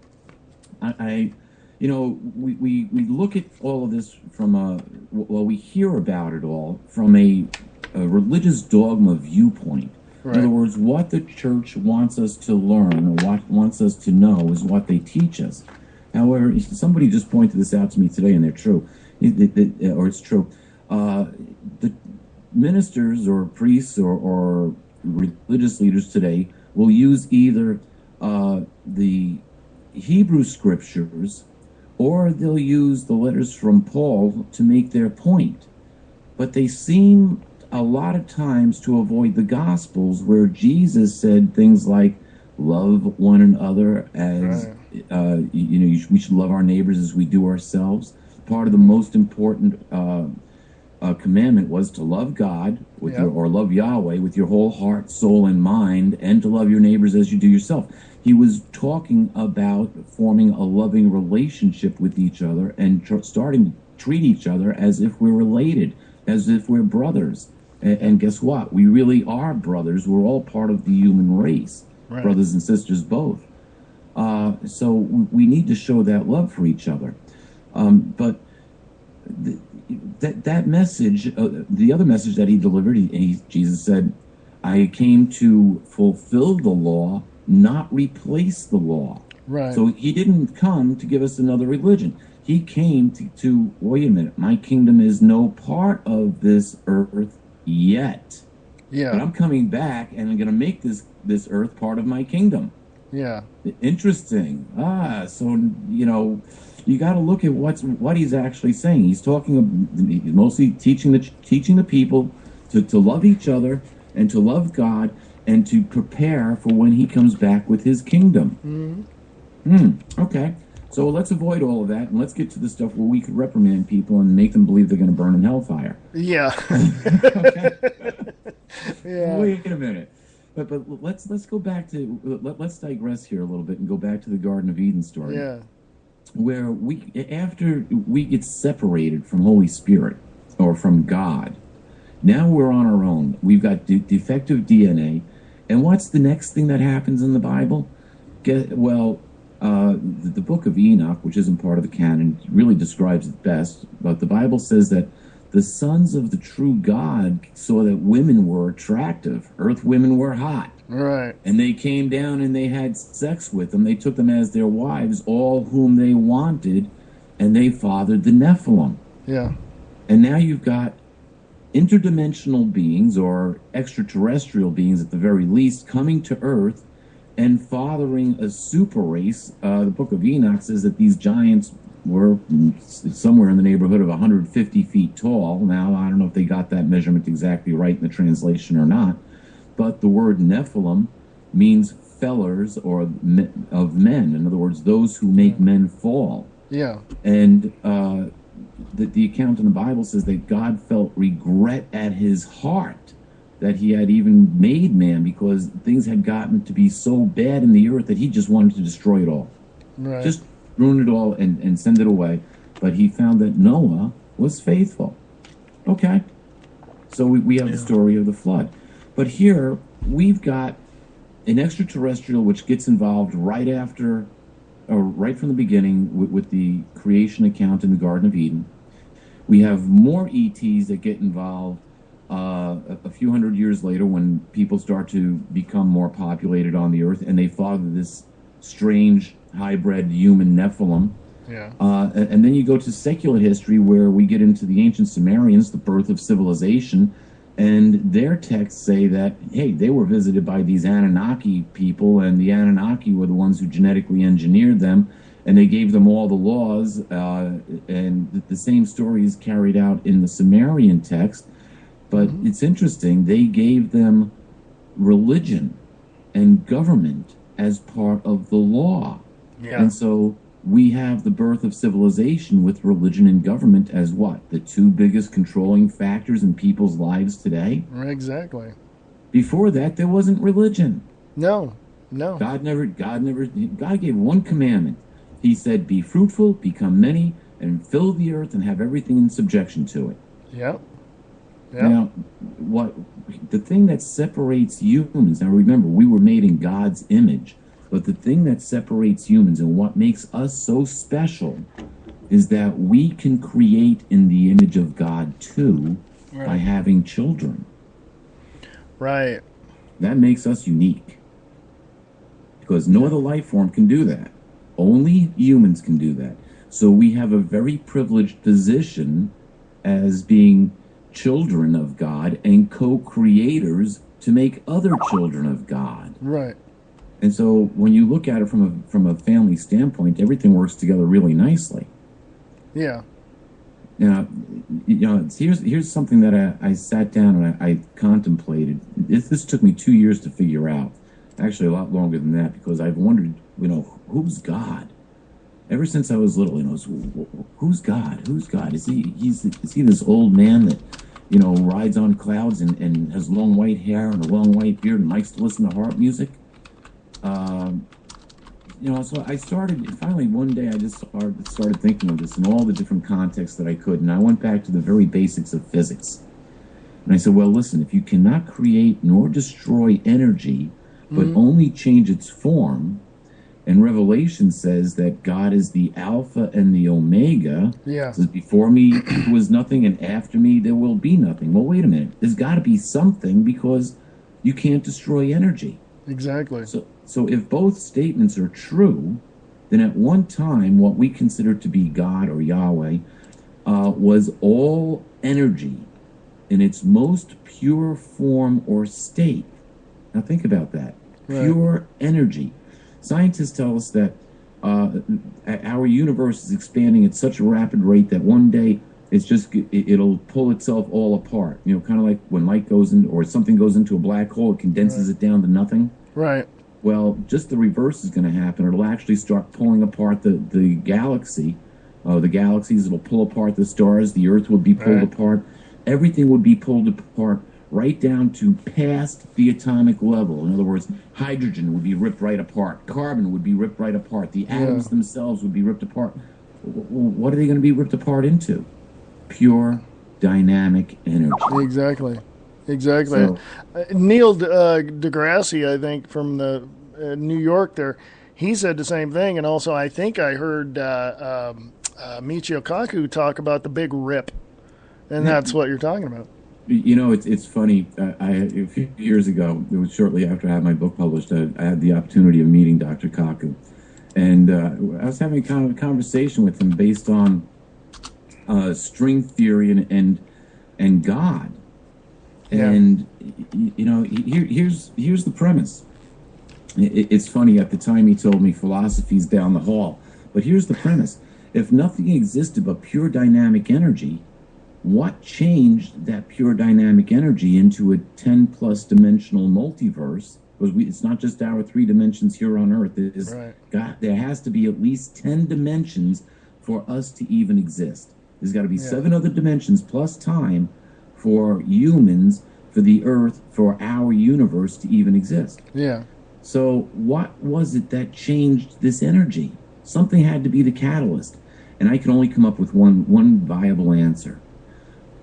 We look at all of this from we hear about it all from a religious dogma viewpoint. Right. In other words, what the church wants us to learn or what wants us to know is what they teach us. However, somebody just pointed this out to me today, and they're true, or it's true. The ministers or priests or religious leaders today will use either the Hebrew scriptures or they'll use the letters from Paul to make their point. But they seem a lot of times to avoid the Gospels, where Jesus said things like, love one another as, we should love our neighbors as we do ourselves. Part of the most important commandment was to love God or love Yahweh with your whole heart, soul, and mind, and to love your neighbors as you do yourself. He was talking about forming a loving relationship with each other and starting to treat each other as if we're related, as if we're brothers. And guess what? We really are brothers. We're all part of the human race, brothers and sisters both. So we need to show that love for each other. But that message, the other message that he delivered, Jesus said, I came to fulfill the law, not replace the law. Right. So he didn't come to give us another religion. He came to wait a minute, my kingdom is no part of this earth yet. Yeah. But I'm coming back and I'm going to make this earth part of my kingdom. Yeah. Interesting. So, you got to look at what he's actually saying. He's mostly teaching the people to love each other and to love God and to prepare for when he comes back with his kingdom. Okay. So let's avoid all of that and let's get to the stuff where we could reprimand people and make them believe they're going to burn in hellfire. Yeah. Okay. Yeah. Wait a minute. But let's go back to let's digress here a little bit and go back to the Garden of Eden story. Yeah. Where after we get separated from Holy Spirit or from God, now we're on our own. We've got defective DNA, and what's the next thing that happens in the Bible? The book of Enoch, which isn't part of the canon, really describes it best. But the Bible says that the sons of the true God saw that women were attractive. Earth women were hot. Right. And they came down and they had sex with them. They took them as their wives, all whom they wanted, and they fathered the Nephilim. Yeah. And now you've got interdimensional beings, or extraterrestrial beings at the very least, coming to Earth and fathering a super race. The book of Enoch says that these giants were somewhere in the neighborhood of 150 feet tall. Now, I don't know if they got that measurement exactly right in the translation or not, but the word Nephilim means fellers or of men. In other words, those who make men fall. Yeah. And the account in the Bible says that God felt regret at his heart that he had even made man, because things had gotten to be so bad in the earth that he just wanted to destroy it all. Right. Just ruin it all and send it away. But he found that Noah was faithful. Okay. So we have the story of the flood. But here we've got an extraterrestrial which gets involved right after right from the beginning with the creation account in the Garden of Eden. We have more ETs that get involved a few hundred years later when people start to become more populated on the earth, and they father this strange hybrid human Nephilim. Yeah. And then you go to secular history where we get into the ancient Sumerians, the birth of civilization, and their texts say that, hey, they were visited by these Anunnaki people, and the Anunnaki were the ones who genetically engineered them, and they gave them all the laws, and the same story is carried out in the Sumerian text. But it's interesting, they gave them religion and government as part of the law. Yeah. And so we have the birth of civilization with religion and government as what? The two biggest controlling factors in people's lives today? Exactly. Before that, there wasn't religion. No. God gave one commandment. He said, be fruitful, become many, and fill the earth and have everything in subjection to it. Yep. Now, the thing that separates humans, now remember, we were made in God's image, but the thing that separates humans and what makes us so special is that we can create in the image of God too, by having children. Right. That makes us unique. Because no other life form can do that. Only humans can do that. So we have a very privileged position as being children of God and co-creators to make other children of God. Right. And so when you look at it from a family standpoint, everything works together really nicely. Yeah. Now, here's something that I sat down and I contemplated. This took me 2 years to figure out. Actually, a lot longer than that, because I've wondered, who's God? Ever since I was little, who's God? Who's God? Is he this old man that, rides on clouds and has long white hair and a long white beard and likes to listen to harp music? So I finally one day I just started thinking of this in all the different contexts that I could, and I went back to the very basics of physics. And I said, well, listen, if you cannot create nor destroy energy, but only change its form, and Revelation says that God is the Alpha and the Omega. Yeah. It says, before me there was nothing, and after me there will be nothing. Well, wait a minute. There's got to be something, because you can't destroy energy. Exactly. So if both statements are true, then at one time what we consider to be God or Yahweh was all energy in its most pure form or state. Now think about that. Right. Pure energy. Scientists tell us that our universe is expanding at such a rapid rate that one day it'll pull itself all apart. Kind of like when light goes in, or something goes into a black hole, it condenses it down to nothing. Right. Well, just the reverse is going to happen. It'll actually start pulling apart the galaxy. The galaxies, it'll pull apart the stars. The Earth would be pulled apart. Everything would be pulled apart right down to past the atomic level. In other words, hydrogen would be ripped right apart. Carbon would be ripped right apart. The atoms themselves would be ripped apart. What are they going to be ripped apart into? Pure dynamic energy. Exactly. So, Neil deGrasse, I think, from the New York there, he said the same thing. And also, I think I heard Michio Kaku talk about the big rip. And that's what you're talking about. It's funny. A few years ago, it was shortly after I had my book published, I had the opportunity of meeting Dr. Kaku. And I was having kind of a conversation with him based on string theory and God. And here's the premise. It's funny, at the time he told me philosophy's down the hall, but here's the premise. If nothing existed but pure dynamic energy, what changed that pure dynamic energy into a 10 plus dimensional multiverse? Because it's not just our 3 dimensions here on Earth. There has to be at least 10 dimensions for us to even exist. There's got to be 7 other dimensions plus time for humans, for the Earth, for our universe to even exist. Yeah. So what was it that changed this energy? Something had to be the catalyst. And I can only come up with one viable answer.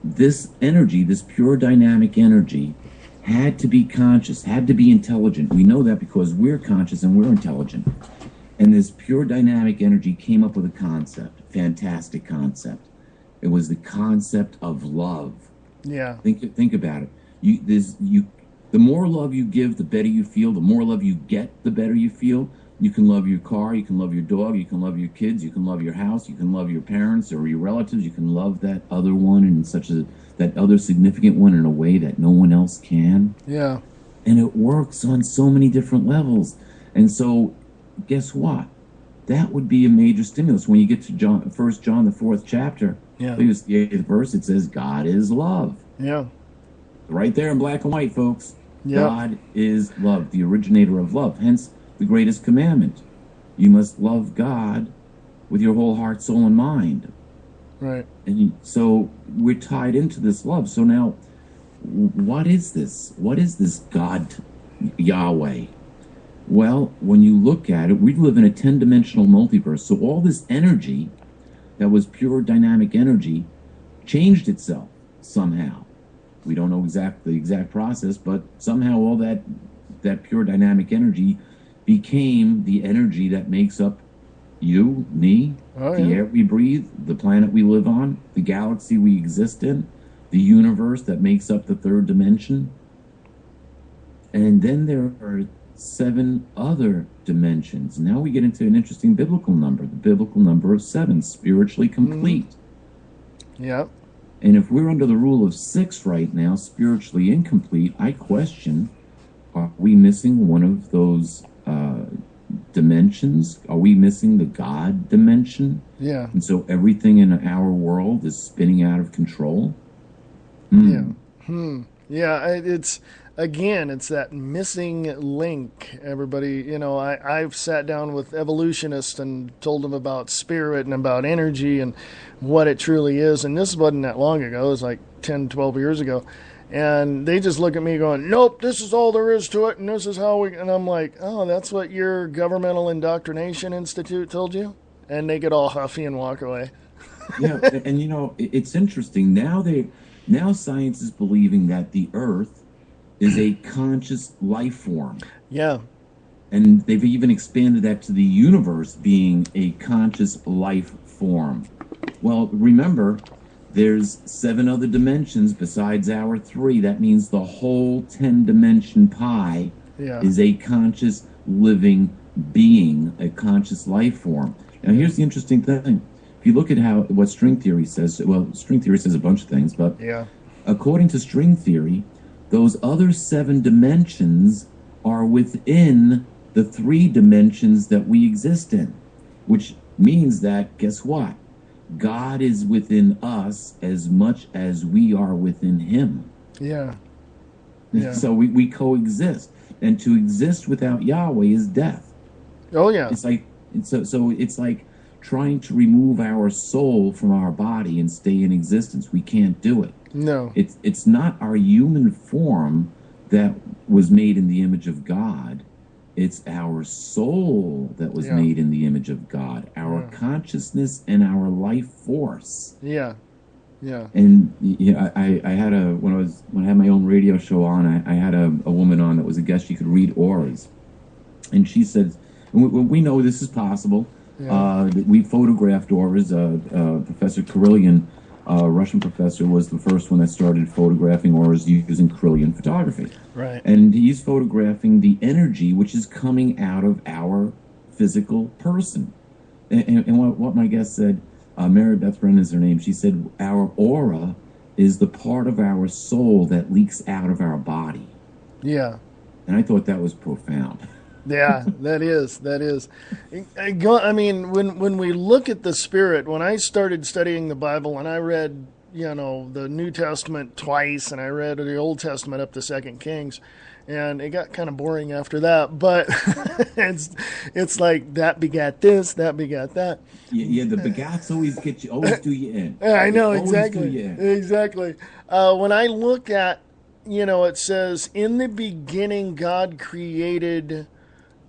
This energy, this pure dynamic energy, had to be conscious, had to be intelligent. We know that because we're conscious and we're intelligent. And this pure dynamic energy came up with a concept, fantastic concept. It was the concept of love. Yeah. Think about it. The more love you give, the better you feel. The more love you get, the better you feel. You can love your car, you can love your dog, you can love your kids, you can love your house, you can love your parents or your relatives, you can love that other one and that other significant one in a way that no one else can. Yeah. And it works on so many different levels. And so, guess what? That would be a major stimulus. When you get to 1 John, the 4th chapter, yeah. the 8th verse, it says, God is love. Yeah. Right there in black and white, folks. Yeah. God is love, the originator of love. Hence, the greatest commandment. You must love God with your whole heart, soul, and mind. Right. And so we're tied into this love. So now, what is this? What is this God, Yahweh? Well, when you look at it, we live in a 10-dimensional multiverse. So all this energy that was pure dynamic energy changed itself somehow. We don't know the exact process, but somehow all that pure dynamic energy became the energy that makes up you, me, the air we breathe, the planet we live on, the galaxy we exist in, the universe that makes up the 3rd dimension. And then there are 7 other dimensions. Now we get into an interesting biblical number, the biblical number of 7, spiritually complete. Yep. And if we're under the rule of 6 right now, spiritually incomplete, I question, are we missing one of those dimensions? Are we missing the God dimension? Yeah. And so everything in our world is spinning out of control? Yeah. Yeah, it's that missing link, everybody. I've sat down with evolutionists and told them about spirit and about energy and what it truly is. And this wasn't that long ago. It was like 10, 12 years ago. And they just look at me going, nope, this is all there is to it, and this is how we... And I'm like, oh, that's what your governmental indoctrination institute told you? And they get all huffy and walk away. Yeah, and it's interesting. Now science is believing that the Earth is a conscious life form. Yeah. And they've even expanded that to the universe being a conscious life form. Well, remember, there's 7 other dimensions besides our 3. That means the whole 10-dimension pie is a conscious living being, a conscious life form. Now, here's the interesting thing. If you look at what string theory says, well, string theory says a bunch of things, but according to string theory, those other 7 dimensions are within the 3 dimensions that we exist in, which means that, guess what? God is within us as much as we are within him. Yeah. So we coexist. And to exist without Yahweh is death. Oh, yeah. It's like it's like trying to remove our soul from our body and stay in existence. We can't do it. No. It's not our human form that was made in the image of God. It's our soul that was made in the image of God, our consciousness and our life force. Yeah, yeah. And I had when I had my own radio show on, I had a woman on that was a guest. She could read auras, and she said, "We know this is possible. We photographed auras. Professor Kirillian, Russian professor, was the first one that started photographing auras using Kirillian photography. Right. And he's photographing the energy which is coming out of our physical person. And what my guest said, Mary Beth Brennan is her name, she said, our aura is the part of our soul that leaks out of our body. Yeah. And I thought that was profound. Yeah, that is. I mean, when we look at the spirit, when I started studying the Bible and I read, the New Testament twice and I read the Old Testament up to 2 Kings, and it got kind of boring after that, but it's like that begat this, that begat that. Yeah, the begats always do you in. I know, exactly. Exactly. When I look at, it says, in the beginning God created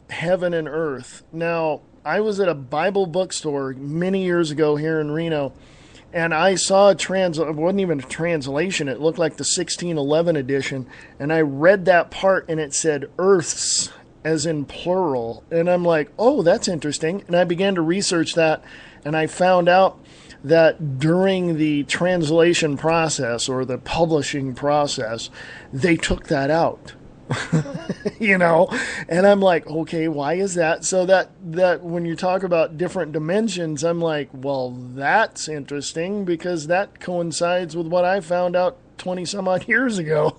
heaven and earth. Now, I was at a Bible bookstore many years ago here in Reno, and I saw it wasn't even a translation. It looked like the 1611 edition, and I read that part, and it said earths as in plural. And I'm like, oh, that's interesting. And I began to research that, and I found out that during the translation process or the publishing process, they took that out. And I'm like, okay, why is that? So that when you talk about different dimensions, I'm like, well, that's interesting, because that coincides with what I found out 20 some odd years ago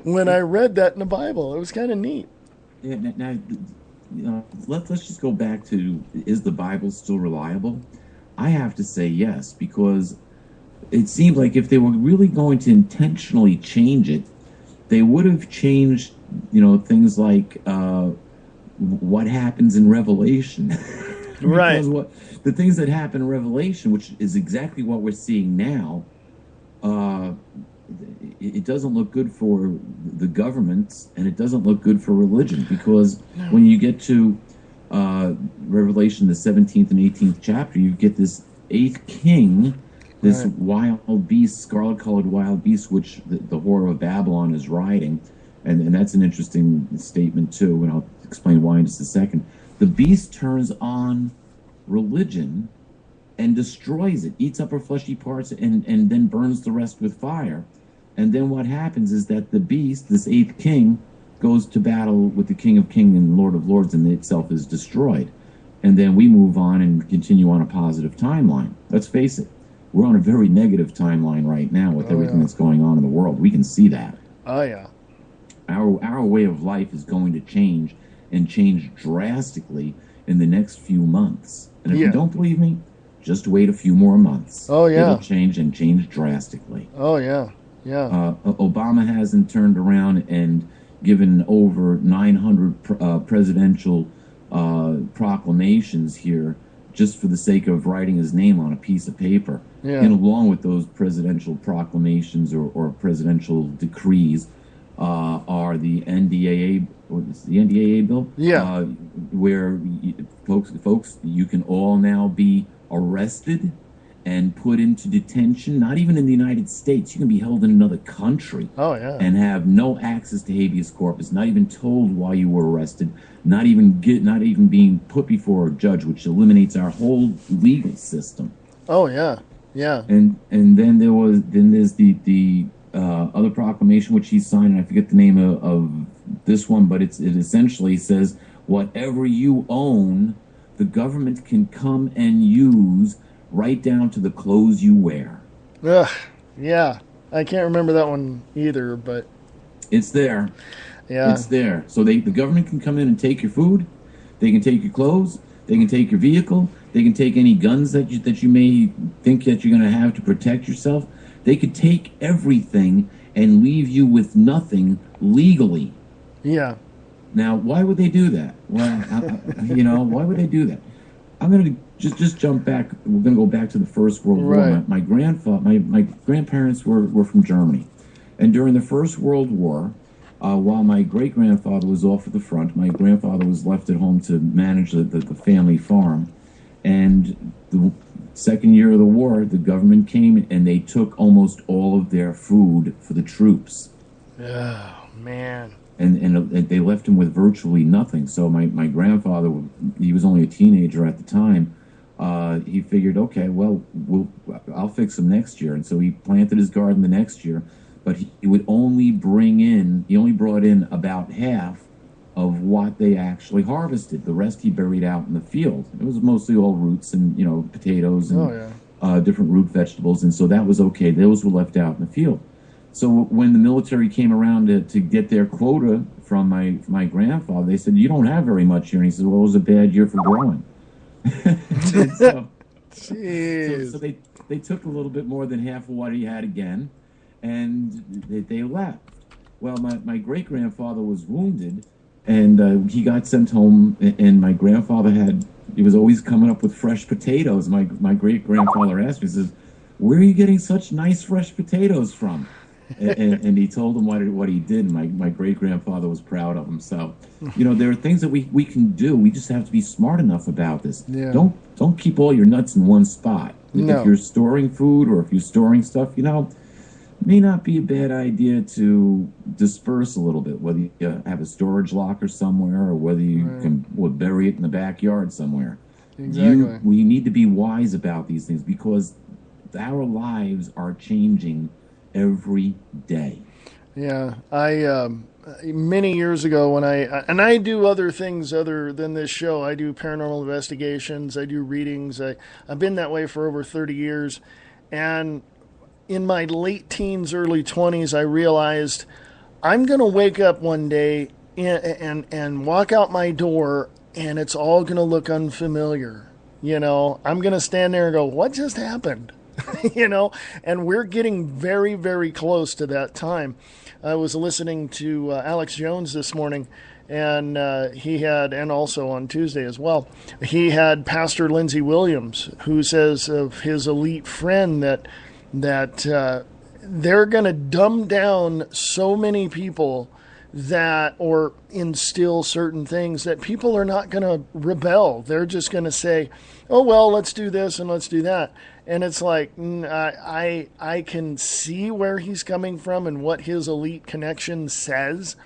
when I read that in the Bible. It was kind of neat. Yeah, now, let's just go back to, is the Bible still reliable? I have to say yes, because it seems like if they were really going to intentionally change it, they would have changed, things like what happens in Revelation. Right. Because the things that happen in Revelation, which is exactly what we're seeing now, it doesn't look good for the governments, and it doesn't look good for religion, because when you get to Revelation, the 17th and 18th chapter, you get this eighth king, this wild beast, scarlet-colored wild beast, which the whore of Babylon is riding, and that's an interesting statement too, and I'll explain why in just a second. The beast turns on religion and destroys it, eats up her fleshy parts, and then burns the rest with fire. And then what happens is that the beast, this eighth king, goes to battle with the King of Kings and Lord of Lords, and itself is destroyed. And then we move on and continue on a positive timeline. Let's face it, we're on a very negative timeline right now with everything that's going on in the world. We can see that. Oh, yeah. Our way of life is going to change, and change drastically in the next few months. And if you don't believe me, just wait a few more months. Oh, yeah. It'll change drastically. Oh, yeah. Yeah. Obama hasn't turned around and given over 900 presidential proclamations here just for the sake of writing his name on a piece of paper. Yeah. And along with those presidential proclamations or presidential decrees are the NDAA, the NDAA bill? Yeah. Where folks, you can all now be arrested and put into detention, not even in the United States. You can be held in another country. Oh, yeah. And have no access to habeas corpus, not even told why you were arrested, not even being put before a judge, which eliminates our whole legal system. Oh, yeah. Yeah. And then there's the other proclamation which he signed, and I forget the name of this one, but it essentially says, whatever you own, the government can come and use, right down to the clothes you wear. Ugh, yeah. I can't remember that one either, but it's there. Yeah. It's there. So the government can come in and take your food, they can take your clothes, they can take your vehicle, they can take any guns that you may think that you're going to have to protect yourself. They could take everything and leave you with nothing legally. Yeah. Now, why would they do that? Well, why would they do that? I'm going to just jump back. We're going to go back to the First World War. My grandparents were from Germany. And during the First World War, while my great-grandfather was off at the front, my grandfather was left at home to manage the family farm. And the second year of the war, the government came and they took almost all of their food for the troops. Oh, man. And they left him with virtually nothing. So my grandfather, he was only a teenager at the time. He figured, okay, well, I'll fix him next year. And so he planted his garden the next year. But he only brought in about half of what they actually harvested. The rest he buried out in the field. It was mostly all roots and, potatoes and different root vegetables. And so that was okay. Those were left out in the field. So when the military came around to get their quota from my grandfather, they said, you don't have very much here. And he said, well, it was a bad year for growing. So they took a little bit more than half of what he had again, and they left. Well, my great-grandfather was wounded, and he got sent home, and my grandfather he was always coming up with fresh potatoes. My great-grandfather asked me, he says, where are you getting such nice fresh potatoes from? and he told him what he did, and my great-grandfather was proud of him. So, there are things that we can do. We just have to be smart enough about this. Yeah. Don't keep all your nuts in one spot. No. If you're storing food or if you're storing stuff, may not be a bad idea to disperse a little bit, whether you have a storage locker somewhere or whether you can bury it in the backyard somewhere. Exactly. We need to be wise about these things because our lives are changing every day. Yeah, I many years ago when I do other things other than this show. I do paranormal investigations. I do readings. I've been that way for over 30 years, and in my late teens, early 20s, I realized I'm going to wake up one day and walk out my door, and it's all going to look unfamiliar. You know, I'm going to stand there and go, what just happened? You know, and we're getting very, very close to that time. I was listening to Alex Jones this morning, and he had, and also on Tuesday as well, he had Pastor Lindsey Williams, who says of his elite friend that they're going to dumb down so many people that, or instill certain things that people are not going to rebel. They're just going to say, oh, well, let's do this and let's do that. And it's like, I can see where he's coming from and what his elite connection says,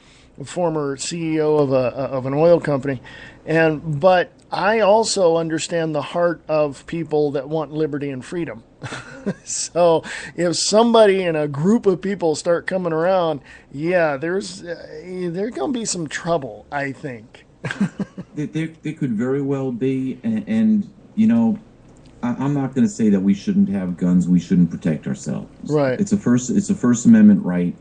former CEO of an oil company. But I also understand the heart of people that want liberty and freedom. So if somebody in a group of people start coming around, yeah, there's going to be some trouble, I think. There could very well be, and you know, I'm not going to say that we shouldn't have guns. We shouldn't protect ourselves. Right. It's a First Amendment right.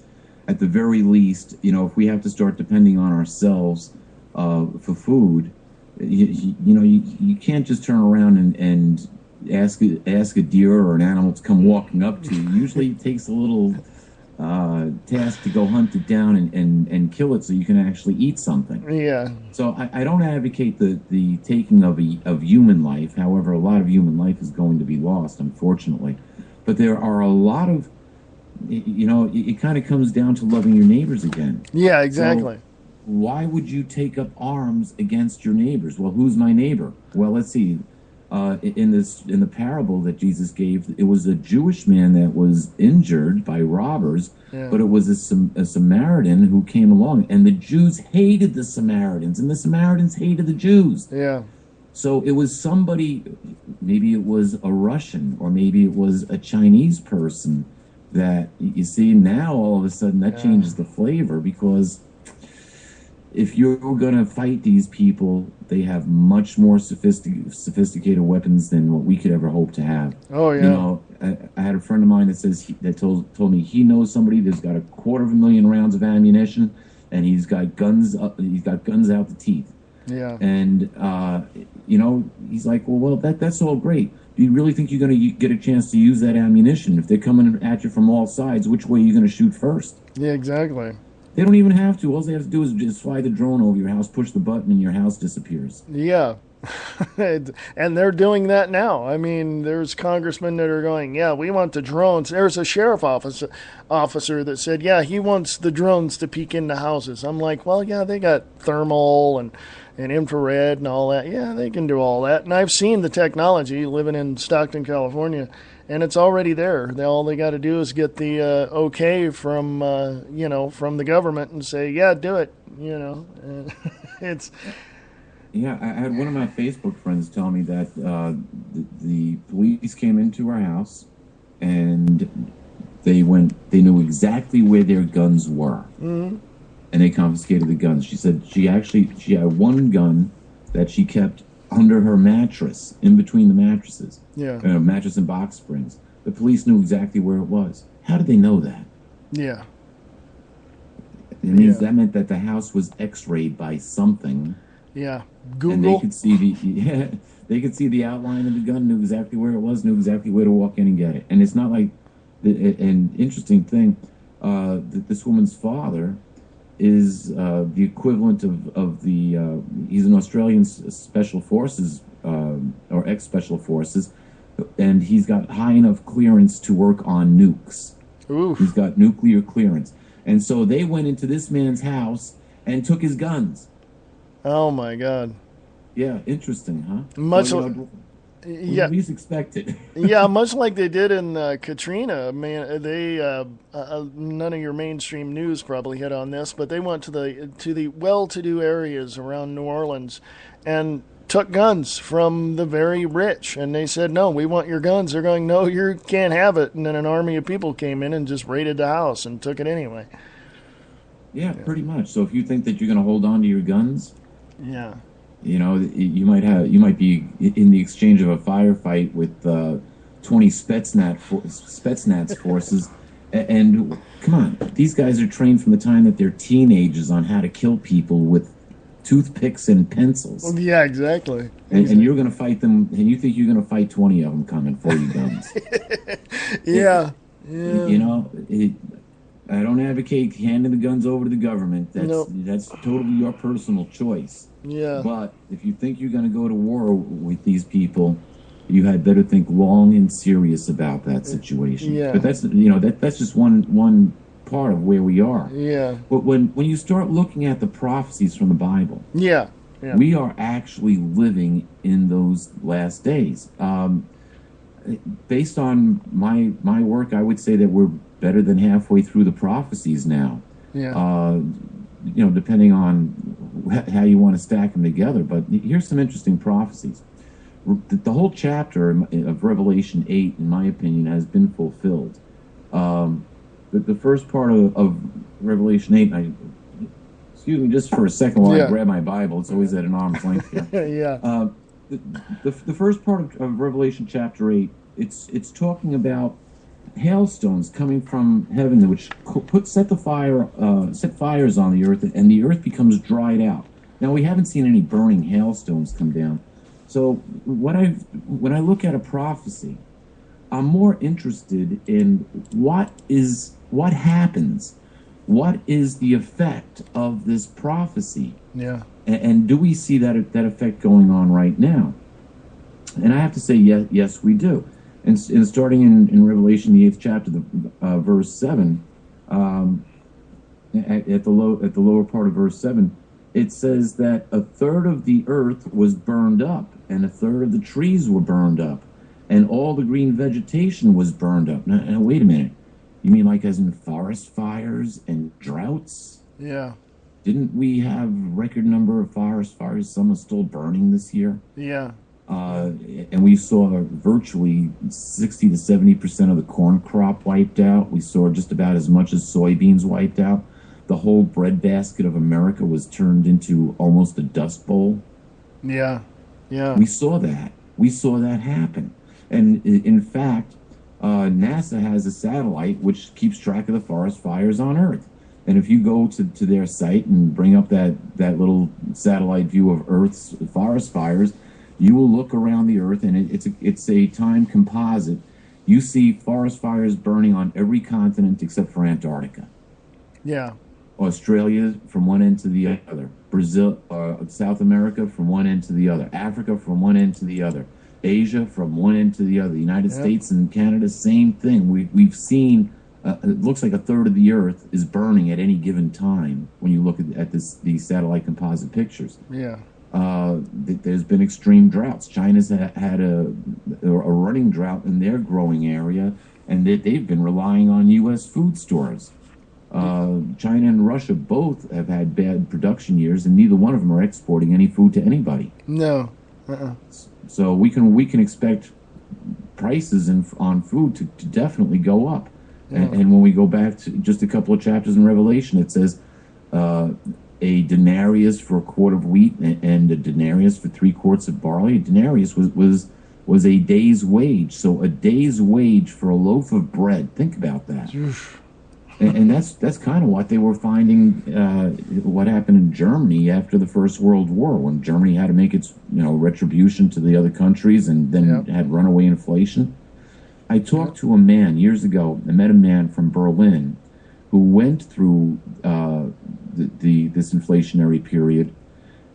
At the very least, you know, if we have to start depending on ourselves for food, you can't just turn around and ask a deer or an animal to come walking up to you. Usually, it takes a little task to go hunt it down and kill it so you can actually eat something. Yeah. So I don't advocate the taking of human life. However, a lot of human life is going to be lost, unfortunately. But there are a lot of, you know, it kind of comes down to loving your neighbors again. Yeah, exactly. So why would you take up arms against your neighbors? Well, who's my neighbor? Well, let's see. In the parable that Jesus gave, it was a Jewish man that was injured by robbers, but it was a Samaritan who came along, and the Jews hated the Samaritans, and the Samaritans hated the Jews. Yeah. So it was somebody, maybe it was a Russian, or maybe it was a Chinese person that, you see, now all of a sudden that changes the flavor, because if you're going to fight these people, they have much more sophisticated weapons than what we could ever hope to have. Oh, yeah. You know, I had a friend of mine that says that told me he knows somebody that's got 250,000 rounds of ammunition, and he's got guns out the teeth. Yeah. And you know, he's like, well, that's all great. Do you really think you're going to get a chance to use that ammunition? If they're coming at you from all sides, which way are you going to shoot first? Yeah, exactly. They don't even have to. All they have to do is just fly the drone over your house, push the button, and your house disappears. Yeah. And they're doing that now. I mean, there's congressmen that are going, yeah, we want the drones. There's a sheriff officer that said, yeah, he wants the drones to peek into houses. I'm like, well, yeah, they got thermal and infrared and all that. Yeah, they can do all that. And I've seen the technology living in Stockton, California, and it's already there. All they got to do is get the okay from from the government and say, yeah, do it. You know, it's. Yeah, I had one of my Facebook friends tell me that the police came into our house and they knew exactly where their guns were. Mm-hmm. And they confiscated the guns. She said she had one gun that she kept under her mattress, in between the mattresses. Yeah. Mattress and box springs. The police knew exactly where it was. How did they know that? Yeah. That meant that the house was X-rayed by something. Yeah. Google. And they could see the outline of the gun, knew exactly where it was, knew exactly where to walk in and get it. And it's not like an interesting thing. This woman's father is the equivalent of the he's an Australian special forces or ex-special forces, and he's got high enough clearance to work on nukes. Oof. He's got nuclear clearance. And so they went into this man's house and took his guns. Oh my God. Yeah, interesting, huh? Much Yeah. At least expect it. Yeah, much like they did in Katrina. Man, they none of your mainstream news probably hit on this, but they went to the well-to-do areas around New Orleans and took guns from the very rich, and they said, "No, we want your guns." They're going, "No, you can't have it." And then an army of people came in and just raided the house and took it anyway. Yeah, pretty much. So if you think that you're going to hold on to your guns, Yeah. you know, you might be in the exchange of a firefight with 20 Spetsnaz forces, and come on, these guys are trained from the time that they're teenagers on how to kill people with toothpicks and pencils. Yeah, exactly. And you're going to fight them, and you think you're going to fight 20 of them coming for you guns. Yeah. You know, I don't advocate handing the guns over to the government. That's totally your personal choice. Yeah. But if you think you're going to go to war with these people, you had better think long and serious about that situation. Yeah. But that's just one part of where we are. Yeah. But when you start looking at the prophecies from the Bible, Yeah. we are actually living in those last days. Based on my work, I would say that we're better than halfway through the prophecies now. Yeah. Depending on how you want to stack them together. But here's some interesting prophecies. The whole chapter of Revelation 8, in my opinion, has been fulfilled. The first part of Revelation 8, excuse me just for a second while I grab my Bible. It's always at an arm's length here. Yeah. The first part of Revelation chapter 8, it's talking about hailstones coming from heaven, which set fires on the earth, and the earth becomes dried out. Now, we haven't seen any burning hailstones come down. So when I look at a prophecy, I'm more interested in what happens, what is the effect of this prophecy, and do we see that effect going on right now? And I have to say, yes, we do. And starting in Revelation, the 8th chapter, verse 7, at the lower part of verse 7, it says that a third of the earth was burned up, and a third of the trees were burned up, and all the green vegetation was burned up. Now wait a minute. You mean like as in forest fires and droughts? Yeah. Didn't we have record number of forest fires? Some are still burning this year. Yeah. And we saw virtually 60 to 70% of the corn crop wiped out. We saw just about as much as soybeans wiped out. The whole breadbasket of America was turned into almost a dust bowl. Yeah. Yeah. We saw that. We saw that happen. And in fact, NASA has a satellite which keeps track of the forest fires on Earth. And if you go to their site and bring up that little satellite view of Earth's forest fires, you will look around the Earth, and it's a time composite. You see forest fires burning on every continent except for Antarctica. Yeah. Australia from one end to the other. Brazil, South America from one end to the other. Africa from one end to the other. Asia from one end to the other. The United States and Canada, same thing. We've seen, it looks like a third of the Earth is burning at any given time when you look at these satellite composite pictures. Yeah. There's been extreme droughts. China's had a running drought in their growing area, and they've been relying on U.S. food stores. China and Russia both have had bad production years, and neither one of them are exporting any food to anybody. No. So we can expect prices on food to definitely go up. And when we go back to just a couple of chapters in Revelation, it says a denarius for a quart of wheat and a denarius for 3 quarts of barley. A denarius was a day's wage. So a day's wage for a loaf of bread. Think about that. And that's kind of what they were finding. What happened in Germany after the First World War, when Germany had to make its retribution to the other countries, and then had runaway inflation. I talked to a man years ago. I met a man from Berlin who went through this inflationary period,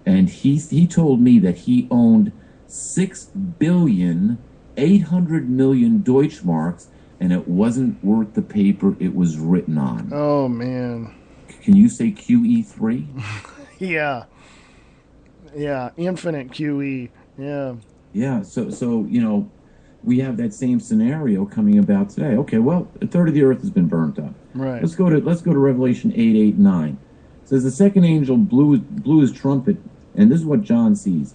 and he told me that he owned 6,800,000,000 Deutschmarks, and it wasn't worth the paper it was written on. Oh, man. Can you say QE3? Yeah. Yeah, infinite QE. Yeah. Yeah. So we have that same scenario coming about today. Okay, well, a third of the earth has been burnt up. Right. Let's go to Revelation 8:9. It says the second angel blew his trumpet, and this is what John sees.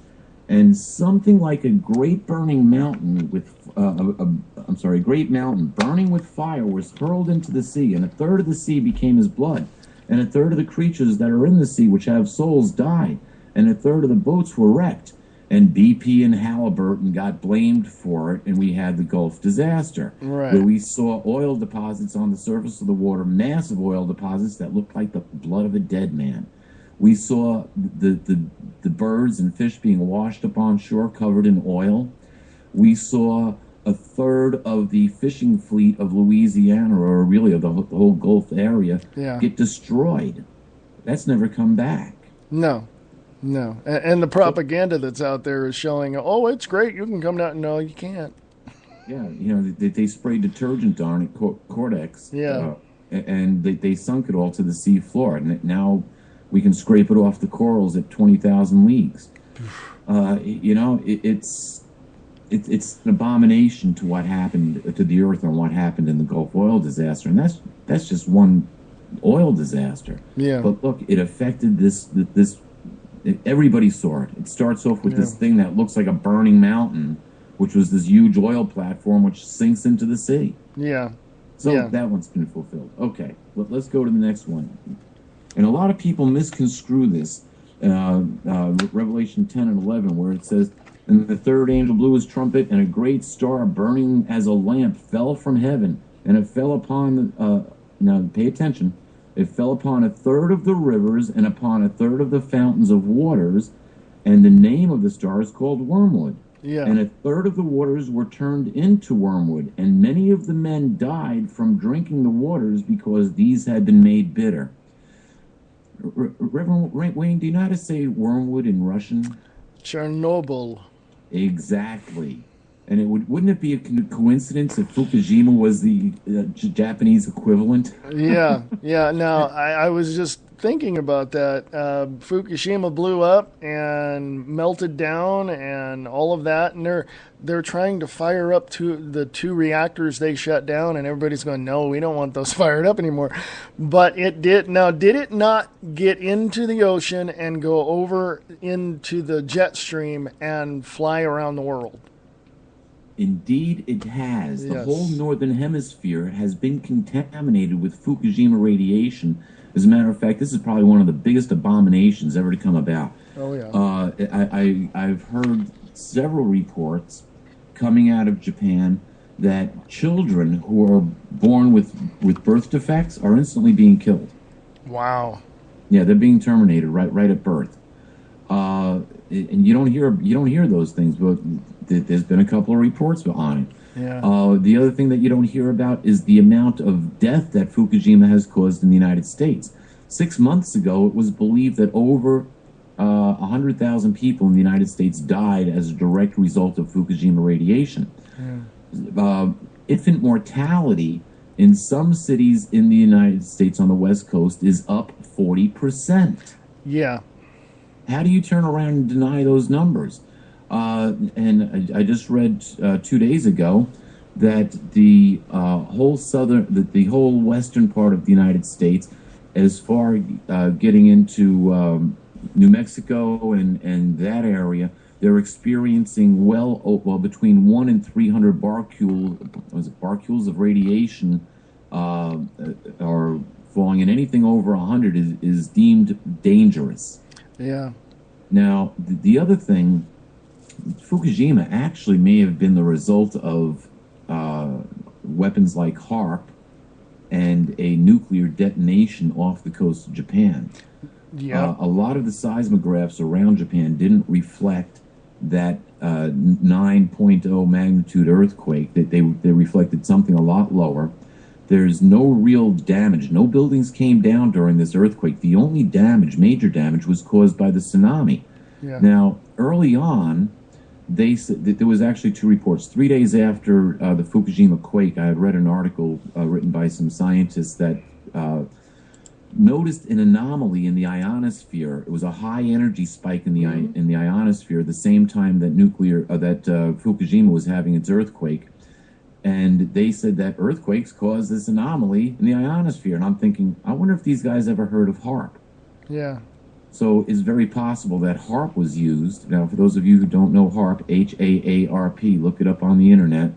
And something like a great burning mountain a great mountain burning with fire was hurled into the sea, and a third of the sea became as blood, and a third of the creatures that are in the sea, which have souls, died, and a third of the boats were wrecked. And BP and Halliburton got blamed for it, and we had the Gulf disaster, right, where we saw oil deposits on the surface of the water, massive oil deposits that looked like the blood of a dead man. We saw the birds and fish being washed up on shore, covered in oil. We saw a third of the fishing fleet of Louisiana, or really of the whole Gulf area, get destroyed. That's never come back. No. And the propaganda that's out there is showing, oh, it's great, you can come down. No, you can't. Yeah, they spray detergent on it, Cortex. Yeah. And they sunk it all to the sea floor. And now we can scrape it off the corals at 20,000 leagues. It's an abomination to what happened to the earth and what happened in the Gulf oil disaster. And that's just one oil disaster. Yeah. But look, it affected this everybody saw it. It starts off with this thing that looks like a burning mountain, which was this huge oil platform which sinks into the sea. Yeah. So that one's been fulfilled. Okay, let's go to the next one. And a lot of people misconstrue this, Revelation 10 and 11, where it says, and the third angel blew his trumpet, and a great star burning as a lamp fell from heaven, and it fell upon now pay attention, it fell upon a third of the rivers and upon a third of the fountains of waters, and the name of the star is called Wormwood. Yeah. And a third of the waters were turned into wormwood, and many of the men died from drinking the waters because these had been made bitter. Reverend Wayne, do you know how to say wormwood in Russian? Chernobyl. Exactly. And wouldn't it be a coincidence if Fukushima was the Japanese equivalent? Yeah. Now, I was just thinking about that. Fukushima blew up and melted down and all of that, and they're trying to fire up the two reactors they shut down, and everybody's going, no, we don't want those fired up anymore. But it did. Now, did it not get into the ocean and go over into the jet stream and fly around the world? Indeed, it has. Yes. The whole northern hemisphere has been contaminated with Fukushima radiation. As a matter of fact, this is probably one of the biggest abominations ever to come about. Oh, yeah. I've heard several reports coming out of Japan that children who are born with birth defects are instantly being killed. Wow. Yeah, they're being terminated right at birth. And you don't hear those things, but there's been a couple of reports on it. Yeah. The other thing that you don't hear about is the amount of death that Fukushima has caused in the United States. 6 months ago, it was believed that over 100,000 people in the United States died as a direct result of Fukushima radiation. Infant mortality in some cities in the United States on the West Coast is up 40%. Yeah. How do you turn around and deny those numbers? And I just read 2 days ago that the whole western part of the United States, as far getting into New Mexico and that area, they're experiencing between 1 and 300 barcules of radiation are falling, and anything over 100 is deemed dangerous. Yeah. Now, the other thing, Fukushima actually may have been the result of weapons like HAARP and a nuclear detonation off the coast of Japan. Yeah. A lot of the seismographs around Japan didn't reflect that 9.0 magnitude earthquake. That they reflected something a lot lower. There's no real damage. No buildings came down during this earthquake. The only major damage, was caused by the tsunami. Yeah. Now, early on, they said that there was actually 2 reports. 3 days after the Fukushima quake, I had read an article written by some scientists that noticed an anomaly in the ionosphere. It was a high energy spike in the ionosphere, the same time that Fukushima was having its earthquake. And they said that earthquakes cause this anomaly in the ionosphere. And I'm thinking, I wonder if these guys ever heard of HAARP. Yeah. So it's very possible that HAARP was used. Now, for those of you who don't know HAARP, H-A-A-R-P, look it up on the internet.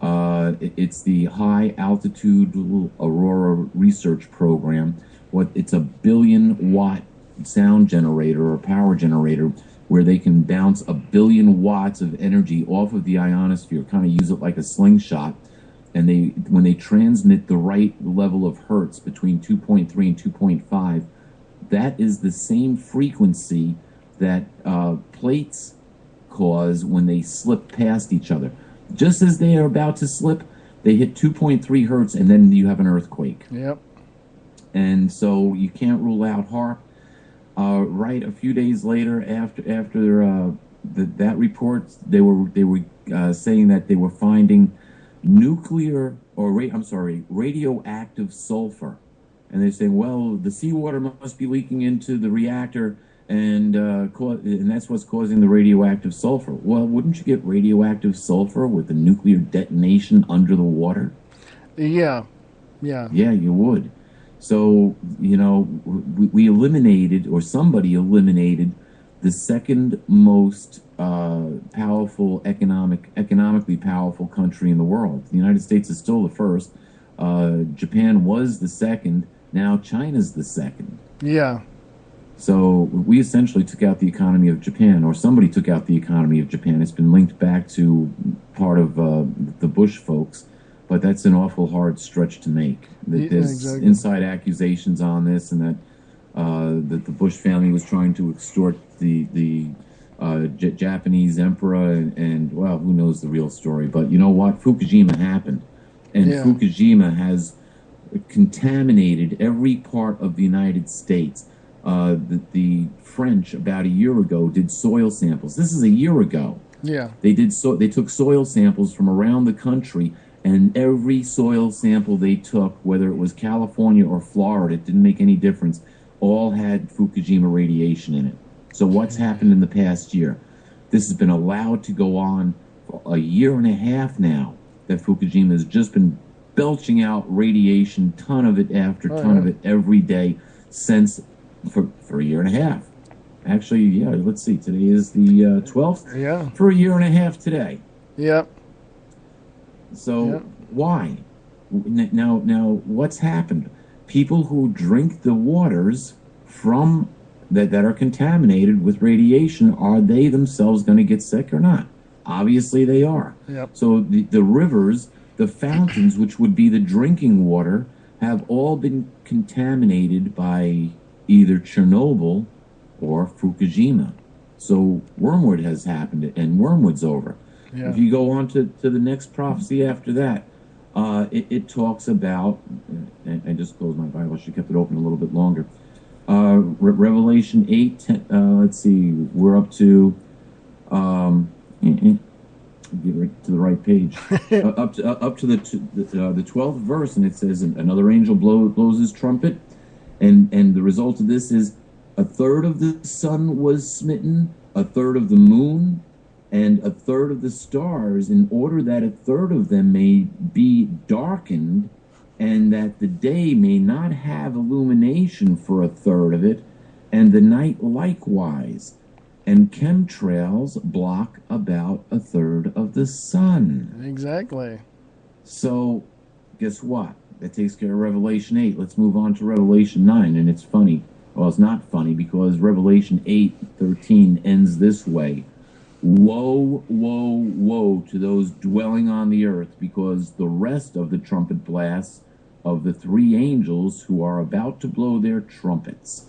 It's the High Altitude Aurora Research Program. It's a 1 billion watt sound generator or power generator where they can bounce 1 billion watts of energy off of the ionosphere, kind of use it like a slingshot. And when they transmit the right level of hertz between 2.3 and 2.5, that is the same frequency that plates cause when they slip past each other. Just as they are about to slip, they hit 2.3 hertz, and then you have an earthquake. Yep. And so you can't rule out HAARP. Right, a few days later, after that report, they were saying that they were finding radioactive sulfur, and they're saying, well, the seawater must be leaking into the reactor, and that's what's causing the radioactive sulfur. Well, wouldn't you get radioactive sulfur with the nuclear detonation under the water? Yeah. Yeah, you would. So, we eliminated, or somebody eliminated, the second most powerful, economically powerful country in the world. The United States is still the first. Japan was the second. Now China's the second. Yeah. So we essentially took out the economy of Japan, or somebody took out the economy of Japan. It's been linked back to part of the Bush folks. But that's an awful hard stretch to make. There's inside accusations on this, and that the Bush family was trying to extort the Japanese emperor, and well, who knows the real story. But you know what? Fukushima happened, and Fukushima has contaminated every part of the United States. The French, about a year ago, did soil samples. This is a year ago. Yeah. They took soil samples from around the country. And every soil sample they took, whether it was California or Florida, it didn't make any difference, all had Fukushima radiation in it. So what's happened in the past year? This has been allowed to go on for a year and a half now, that Fukushima has just been belching out radiation, ton of it after ton of it every day for a year and a half. Actually, let's see, today is the 12th. Yeah. For a year and a half today. Yep. So why? Now, what's happened? People who drink the waters from that are contaminated with radiation, are they themselves going to get sick or not? Obviously, they are. Yep. So the rivers, the fountains, which would be the drinking water, have all been contaminated by either Chernobyl or Fukushima. So Wormwood has happened, and Wormwood's over. Yeah. If you go on to the next prophecy after that, it talks about, I just closed my Bible, I should have kept it open a little bit longer. Revelation 8, let's see, we're up to, get right to the right page, up to the 12th verse, and it says, another angel blows his trumpet, and the result of this is 1/3 of the sun was smitten, 1/3 of the moon, and 1/3 of the stars, in order that 1/3 of them may be darkened, and that the day may not have illumination for 1/3 of it, and the night likewise. And chemtrails block about 1/3 of the sun. Exactly. So, guess what? That takes care of Revelation 8. Let's move on to Revelation 9, and it's funny. Well, it's not funny, because Revelation 8:13 ends this way. Woe, woe, woe to those dwelling on the earth, because the rest of the trumpet blasts of the 3 angels who are about to blow their trumpets.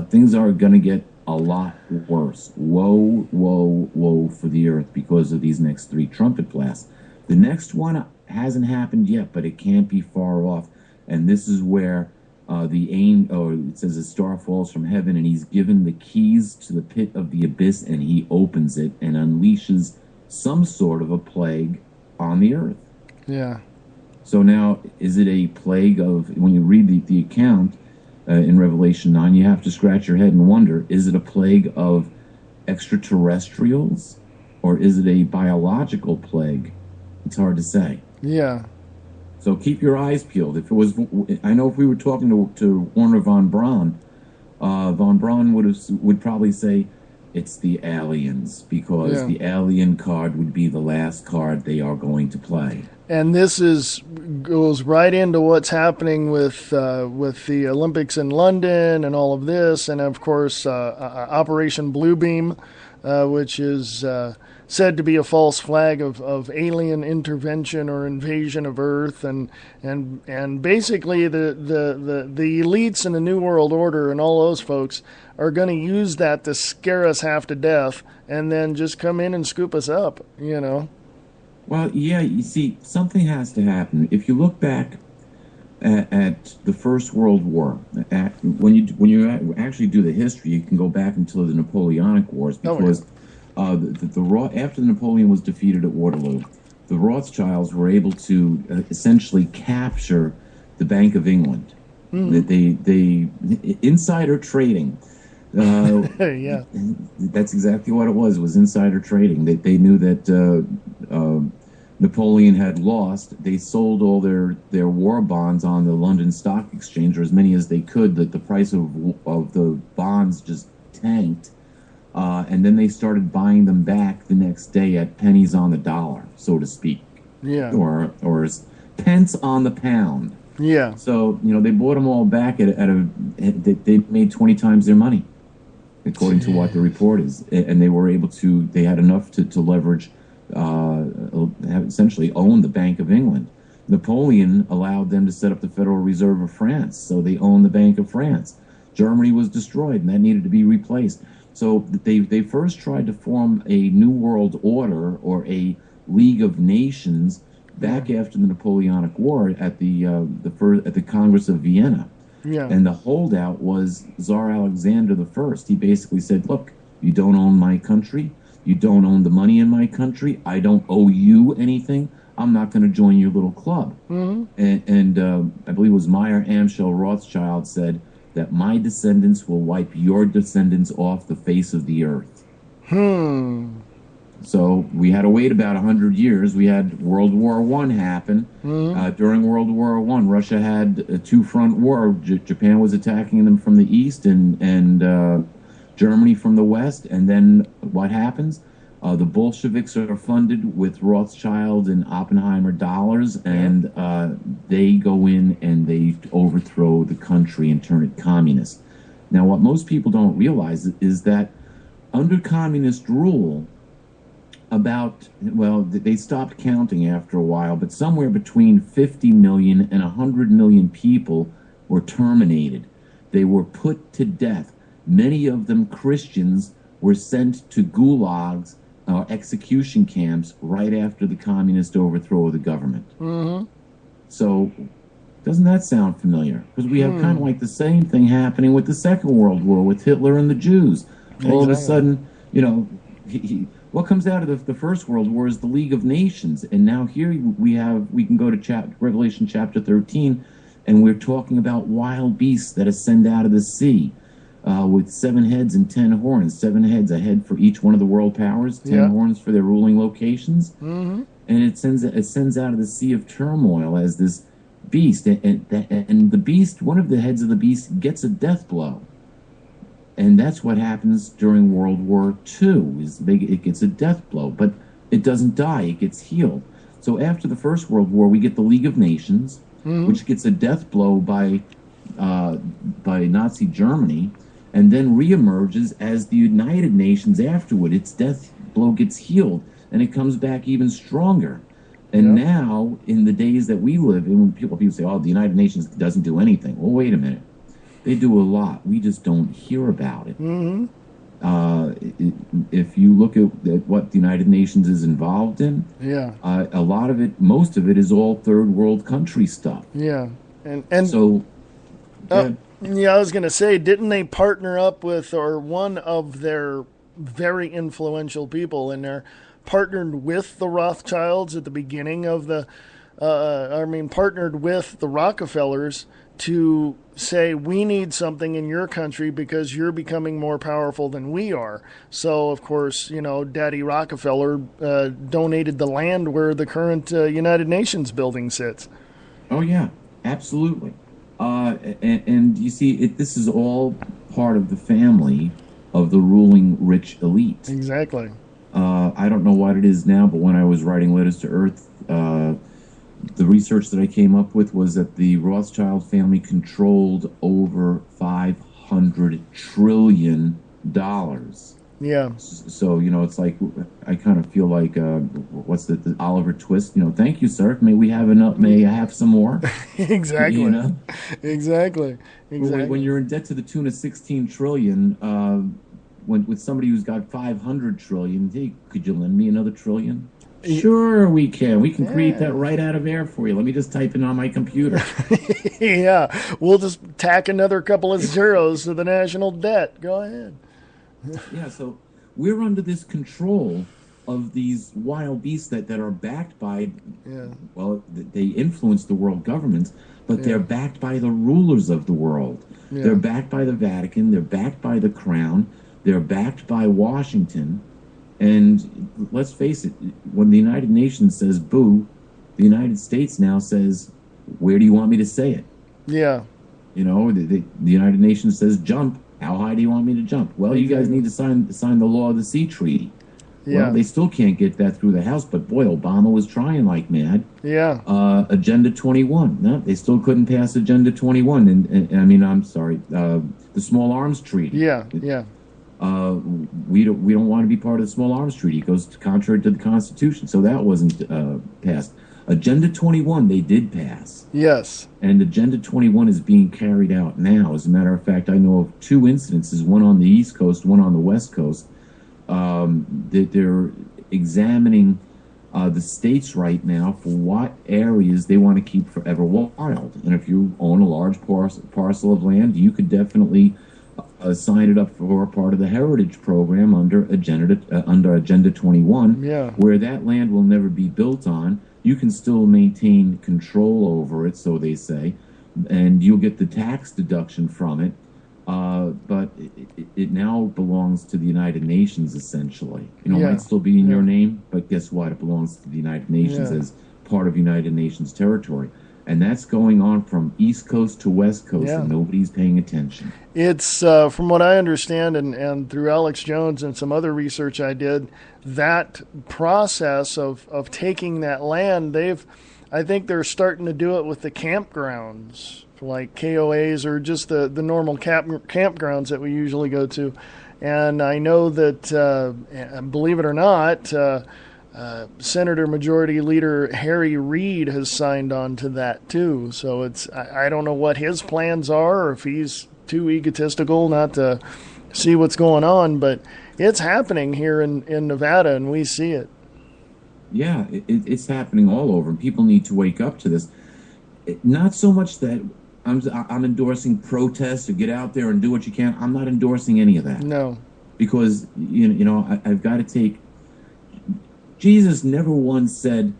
Things are going to get a lot worse. Woe, woe, woe for the earth because of these next 3 trumpet blasts. The next one hasn't happened yet, but it can't be far off. And this is where it says a star falls from heaven, and he's given the keys to the pit of the abyss, and he opens it and unleashes some sort of a plague on the earth. Yeah. So now, is it a plague of, when you read the account, in Revelation 9, you have to scratch your head and wonder, is it a plague of extraterrestrials or is it a biological plague? It's hard to say. Yeah. So keep your eyes peeled. If it was, I know if we were talking to Warner von Braun would probably say it's the aliens, because the alien card would be the last card they are going to play. And this goes right into what's happening with the Olympics in London and all of this, and of course Operation Bluebeam, which is said to be a false flag of alien intervention or invasion of Earth, and basically the elites in the New World Order and all those folks are going to use that to scare us half to death, and then just come in and scoop us up, you know. Well, yeah, you see, something has to happen. If you look back at the First World War, when you actually do the history, you can go back until the Napoleonic Wars, because after Napoleon was defeated at Waterloo, the Rothschilds were able to essentially capture the Bank of England. They insider trading. Yeah, that's exactly what it was. It was insider trading. They knew that Napoleon had lost. They sold all their war bonds on the London Stock Exchange, or as many as they could. That the price of the bonds just tanked, and then they started buying them back the next day at pennies on the dollar, so to speak. Yeah, or pence on the pound. Yeah. So they bought them all back they made 20 times their money, according to what the report is, and they were able to. They had enough to leverage, essentially own the Bank of England. Napoleon allowed them to set up the Federal Reserve of France, so they owned the Bank of France. Germany was destroyed, and that needed to be replaced. So they first tried to form a New World Order or a League of Nations back after the Napoleonic War at the Congress of Vienna. Yeah. And the holdout was Tsar Alexander I. He basically said, look, you don't own my country. You don't own the money in my country. I don't owe you anything. I'm not going to join your little club. Mm-hmm. And I believe it was Meyer Amschel Rothschild said that my descendants will wipe your descendants off the face of the earth. So we had to wait about 100 years. We had World War I happen. Mm-hmm. During World War I, Russia had a two-front war. Japan was attacking them from the east, and Germany from the west. And then what happens? The Bolsheviks are funded with Rothschild and Oppenheimer dollars, and they go in and they overthrow the country and turn it communist. Now, what most people don't realize is that under communist rule, they stopped counting after a while, but somewhere between 50 million and 100 million people were terminated. They were put to death. Many of them Christians were sent to gulags, execution camps, right after the communist overthrow of the government. Mm-hmm. So, doesn't that sound familiar? Because we have kind of like the same thing happening with the Second World War with Hitler and the Jews. All of a sudden, what comes out of the First World War is the League of Nations, and now here we can go to Revelation chapter 13, and we're talking about wild beasts that ascend out of the sea, with 7 heads and 10 horns. 7 heads, a head for each one of the world powers, 10 horns for their ruling locations, mm-hmm. and it sends out of the sea of turmoil as this beast, and the beast, one of the heads of the beast, gets a death blow. And that's what happens during World War II, it gets a death blow, but it doesn't die, it gets healed. So after the First World War, we get the League of Nations, mm-hmm. which gets a death blow by Nazi Germany, and then reemerges as the United Nations afterward. Its death blow gets healed, and it comes back even stronger. And now, in the days that we live in, when people say, oh, the United Nations doesn't do anything. Well, wait a minute. They do a lot. We just don't hear about it. Mm-hmm. If you look at what the United Nations is involved in, a lot of it, most of it is all third world country stuff. Yeah. And so... I was going to say, didn't they partner up with, or one of their very influential people in there partnered with the Rothschilds at the beginning of the partnered with the Rockefellers to say, we need something in your country because you're becoming more powerful than we are. So, of course, Daddy Rockefeller donated the land where the current United Nations building sits. Oh, yeah, absolutely. And you see, this is all part of the family of the ruling rich elite. Exactly. I don't know what it is now, but when I was writing Letters to Earth, the research that I came up with was that the Rothschild family controlled over $500 trillion. Yeah. So, it's like, I kind of feel like, what's the Oliver Twist? Thank you, sir. May I have some more? Exactly. Exactly. When you're in debt to the tune of 16 trillion, with somebody who's got 500 trillion, hey, could you lend me another trillion? Sure, we can. We can create that right out of air for you. Let me just type it on my computer. Yeah, we'll just tack another couple of zeros to the national debt. Go ahead. Yeah, so we're under this control of these wild beasts that are backed by, well, they influence the world governments, but they're backed by the rulers of the world. Yeah. They're backed by the Vatican. They're backed by the Crown. They're backed by Washington. And let's face it, when the United Nations says boo, the United States now says, where do you want me to say it? Yeah. The United Nations says jump. How high do you want me to jump? Well, you guys need to sign the Law of the Sea Treaty. Yeah. Well, they still can't get that through the House, but boy, Obama was trying like mad. Yeah. Agenda 21. No, they still couldn't pass Agenda 21. The Small Arms Treaty. Yeah, we don't want to be part of the Small Arms Treaty. It goes contrary to the Constitution, so that wasn't passed. Agenda 21 they did pass. Yes. And Agenda 21 is being carried out now. As a matter of fact, I know of 2 incidences, one on the East Coast, one on the West Coast, that they're examining the states right now for what areas they want to keep forever wild. And if you own a large parcel of land, you could definitely sign it up for a part of the heritage program under Agenda 21, where that land will never be built on. You can still maintain control over it, so they say, and you'll get the tax deduction from it. But it now belongs to the United Nations, essentially. It might still be in your name, but guess what? It belongs to the United Nations as part of United Nations territory. And that's going on from East Coast to West Coast, and nobody's paying attention. It's, from what I understand, and through Alex Jones and some other research I did, that process of taking that land, I think they're starting to do it with the campgrounds, like KOAs or just the normal campgrounds that we usually go to. And I know that, believe it or not, Senator Majority Leader Harry Reid has signed on to that too. So I don't know what his plans are, or if he's too egotistical not to see what's going on, but it's happening here in Nevada, and we see it. Yeah, it's happening all over, and people need to wake up to this. Not so much that I'm endorsing protests or get out there and do what you can. I'm not endorsing any of that. No. Because, I've got to take... Jesus never once said,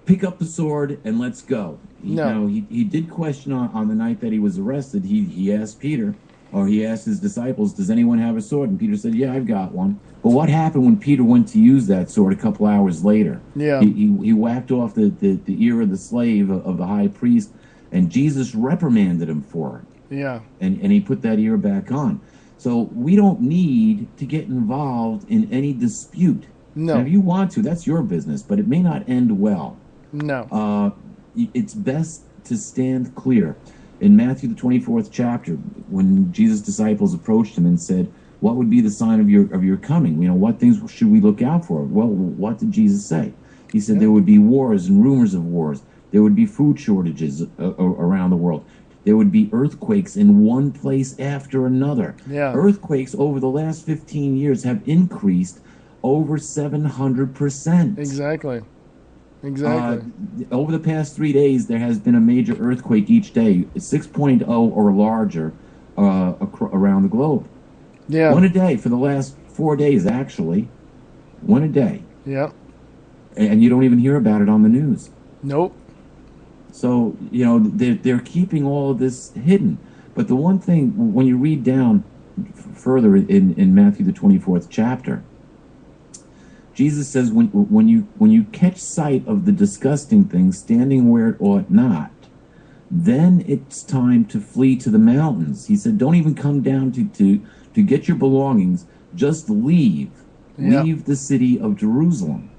pick up the sword and let's go. He did question on the night that he was arrested. He asked Peter, or he asked his disciples, does anyone have a sword? And Peter said, yeah, I've got one. But what happened when Peter went to use that sword a couple hours later? Yeah. He whacked off the ear of the slave of the high priest, and Jesus reprimanded him for it. Yeah. And he put that ear back on. So we don't need to get involved in any dispute. No. Now, if you want to, that's your business, but it may not end well. No. It's best to stand clear. In Matthew, the 24th chapter, when Jesus' disciples approached him and said, what would be the sign of your coming? What things should we look out for? Well, what did Jesus say? He said there would be wars and rumors of wars. There would be food shortages around the world. There would be earthquakes in one place after another. Yeah. Earthquakes over the last 15 years have increased over 700%. Exactly. Over the past 3 days, there has been a major earthquake each day, 6.0 or larger, around the globe. Yeah. One a day for the last 4 days, actually. One a day. Yeah. And you don't even hear about it on the news. Nope. So, they're keeping all of this hidden. But the one thing, when you read down further in Matthew the 24th chapter, Jesus says, when you catch sight of the disgusting thing standing where it ought not, then it's time to flee to the mountains. He said, don't even come down to get your belongings. Just leave. Yep. Leave the city of Jerusalem.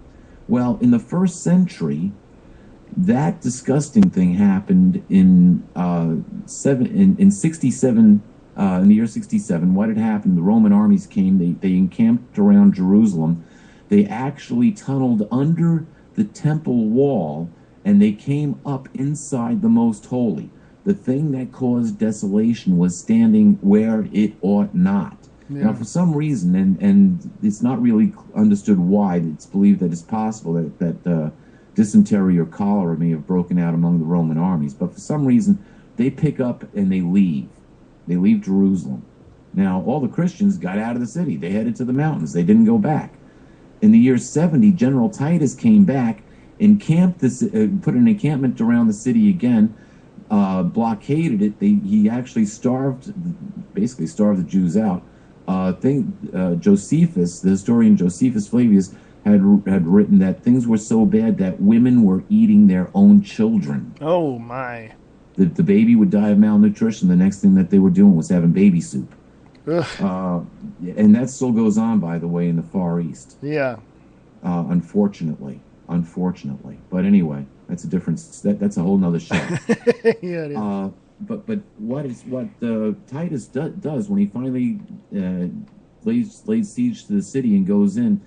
Well, in the first century, that disgusting thing happened in 67. In the year 67, what had happened? The Roman armies came. They encamped around Jerusalem. They actually tunneled under the temple wall, and they came up inside the most holy. The thing that caused desolation was standing where it ought not. Yeah. Now, for some reason, and it's not really understood why, it's believed that it's possible that dysentery or cholera may have broken out among the Roman armies. But for some reason, they pick up and they leave. They leave Jerusalem. Now, all the Christians got out of the city. They headed to the mountains. They didn't go back. In the year 70, General Titus came back, encamped put an encampment around the city again, blockaded it. He actually basically starved the Jews out. Josephus, the historian Josephus Flavius, had written that things were so bad that women were eating their own children. Oh, my. The baby would die of malnutrition. The next thing that they were doing was having baby soup. And that still goes on, by the way, in the Far East. Yeah. Unfortunately. But anyway, that's a different. That's a whole nother show. Yeah, it is. But what Titus does when he finally lays siege to the city and goes in,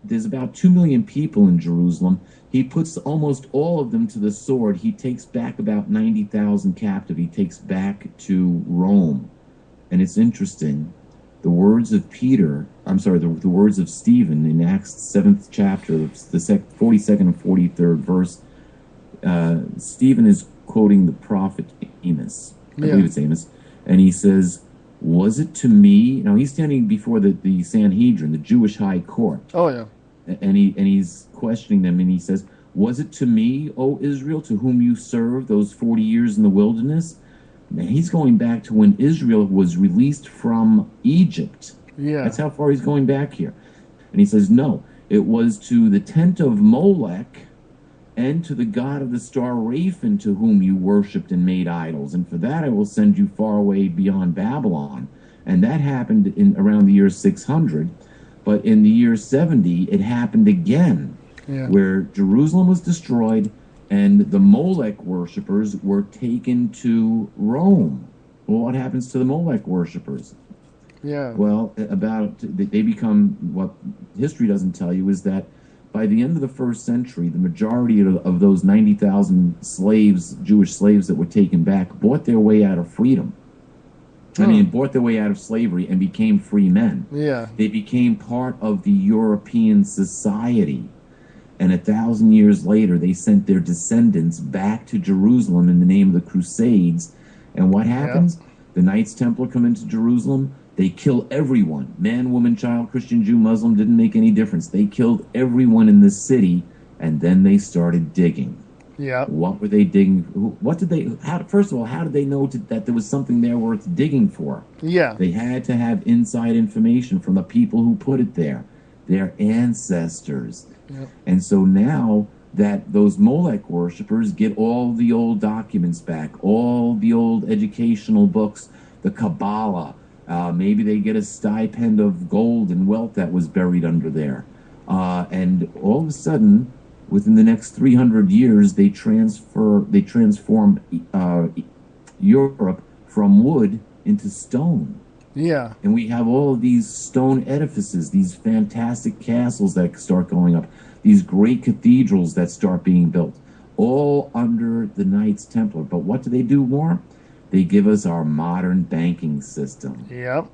there's about 2 million people in Jerusalem. He puts almost all of them to the sword. He takes back about 90,000 captive. He takes back to Rome. And it's interesting, the words of the words of Stephen in Acts 7th chapter, the 42nd and 43rd verse. Stephen is quoting the prophet Amos. I believe it's Amos. And he says, was it to me? Now he's standing before the Sanhedrin, the Jewish high court. Oh, yeah. And he's questioning them, and he says, was it to me, O Israel, to whom you served those 40 years in the wilderness? Now, he's going back to when Israel was released from Egypt. Yeah. That's how far he's going back here. And he says, no, it was to the tent of Molech and to the god of the star Raphan, to whom you worshipped and made idols. And for that I will send you far away beyond Babylon. And that happened in around the year 600. But in the year 70, it happened again, where Jerusalem was destroyed and the Molech worshippers were taken to Rome. Well, what happens to the Molech worshippers? Yeah. Well, they become, what history doesn't tell you is that by the end of the first century, the majority of those 90,000 slaves, Jewish slaves that were taken back, bought their way out of freedom. Bought their way out of slavery and became free men. Yeah. They became part of the European society. And 1,000 years later, they sent their descendants back to Jerusalem in the name of the Crusades. And what happens? Yeah. The Knights Templar come into Jerusalem. They kill everyone. Man, woman, child, Christian, Jew, Muslim, didn't make any difference. They killed everyone in the city, and then they started digging. Yeah. What were they digging? First of all, how did they know that there was something there worth digging for? Yeah. They had to have inside information from the people who put it there, their ancestors. Yep. And so now that those Molech worshippers get all the old documents back, all the old educational books, the Kabbalah, maybe they get a stipend of gold and wealth that was buried under there. And all of a sudden, within the next 300 years, they transform Europe from wood into stone. Yeah. And we have all of these stone edifices, these fantastic castles that start going up, these great cathedrals that start being built, all under the Knights Templar. But what do they do more? They give us our modern banking system. Yep.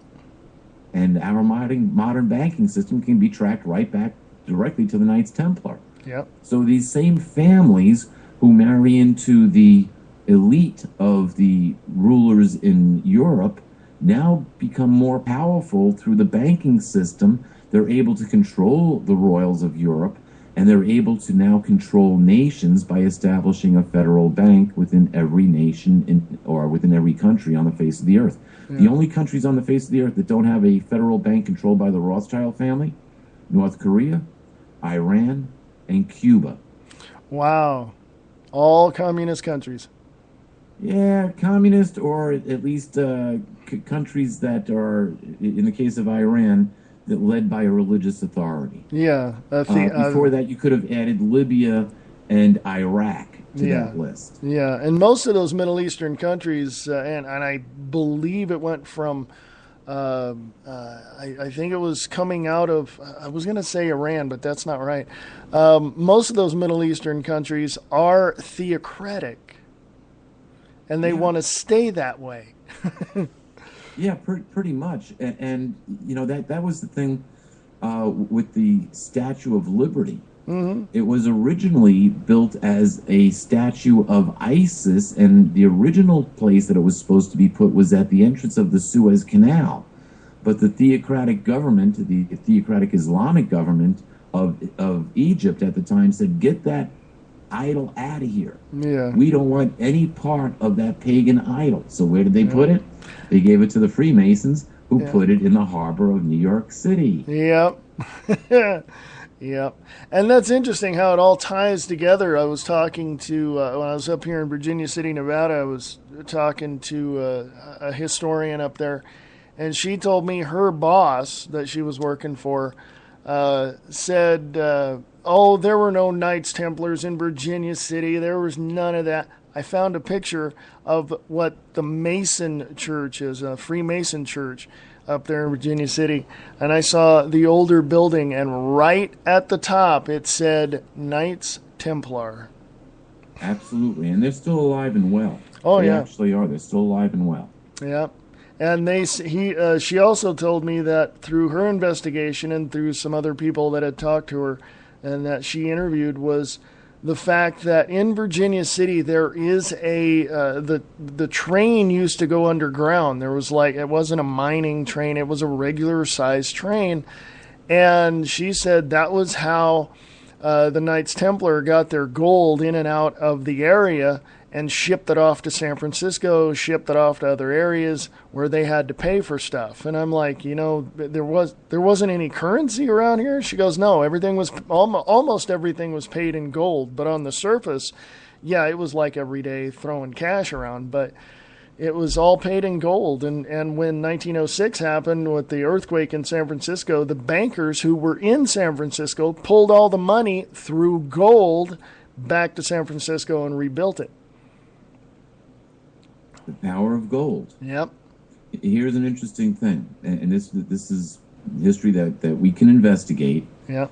And our modern banking system can be tracked right back directly to the Knights Templar. Yep. So these same families who marry into the elite of the rulers in Europe now become more powerful through the banking system. They're able to control the royals of Europe, and they're able to now control nations by establishing a federal bank within every nation or within every country on the face of the earth. Yeah. The only countries on the face of the earth that don't have a federal bank controlled by the Rothschild family: North Korea, Iran, and Cuba. Wow. All communist countries. Yeah, communist, or at least countries that are, in the case of Iran, that led by a religious authority. Yeah. Before that, you could have added Libya and Iraq to that list. Yeah, and most of those Middle Eastern countries, and I believe it went from, I think it was coming out of, I was going to say Iran, but that's not right. Most of those Middle Eastern countries are theocratic, and they want to stay that way. Yeah, pretty much. And you know, that was the thing with the Statue of Liberty. Mm-hmm. It was originally built as a statue of ISIS, and the original place that it was supposed to be put was at the entrance of the Suez Canal. But the theocratic government, the theocratic Islamic government of Egypt at the time, said, "Get that idol out of here. Yeah. We don't want any part of that pagan idol." So where did they put it? They gave it to the Freemasons, who put it in the harbor of New York City. Yep. Yep. And that's interesting how it all ties together. I was talking to, when I was up here in Virginia City, Nevada, I was talking to a historian up there, and she told me her boss that she was working for said, oh, there were no Knights Templars in Virginia City. There was none of that. I found a picture of what the Mason Church is, a Freemason church up there in Virginia City, and I saw the older building, and right at the top it said Knights Templar. Absolutely, and they're still alive and well. Oh, they yeah. Actually are. They're still alive and well. Yeah. And she also told me that through her investigation and through some other people that had talked to her and that she interviewed was the fact that in Virginia City there is the train used to go underground. There was it wasn't a mining train, it was a regular sized train. And she said that was how the Knights Templar got their gold in and out of the area and shipped it off to San Francisco, shipped it off to other areas where they had to pay for stuff. And I'm like, there wasn't any currency around here? She goes, no, everything was, almost everything was paid in gold. But on the surface, yeah, it was like every day throwing cash around, but it was all paid in gold. And when 1906 happened with the earthquake in San Francisco, the bankers who were in San Francisco pulled all the money through gold back to San Francisco and rebuilt it. The power of gold. Yep. Here's an interesting thing, and this is history that we can investigate. Yeah.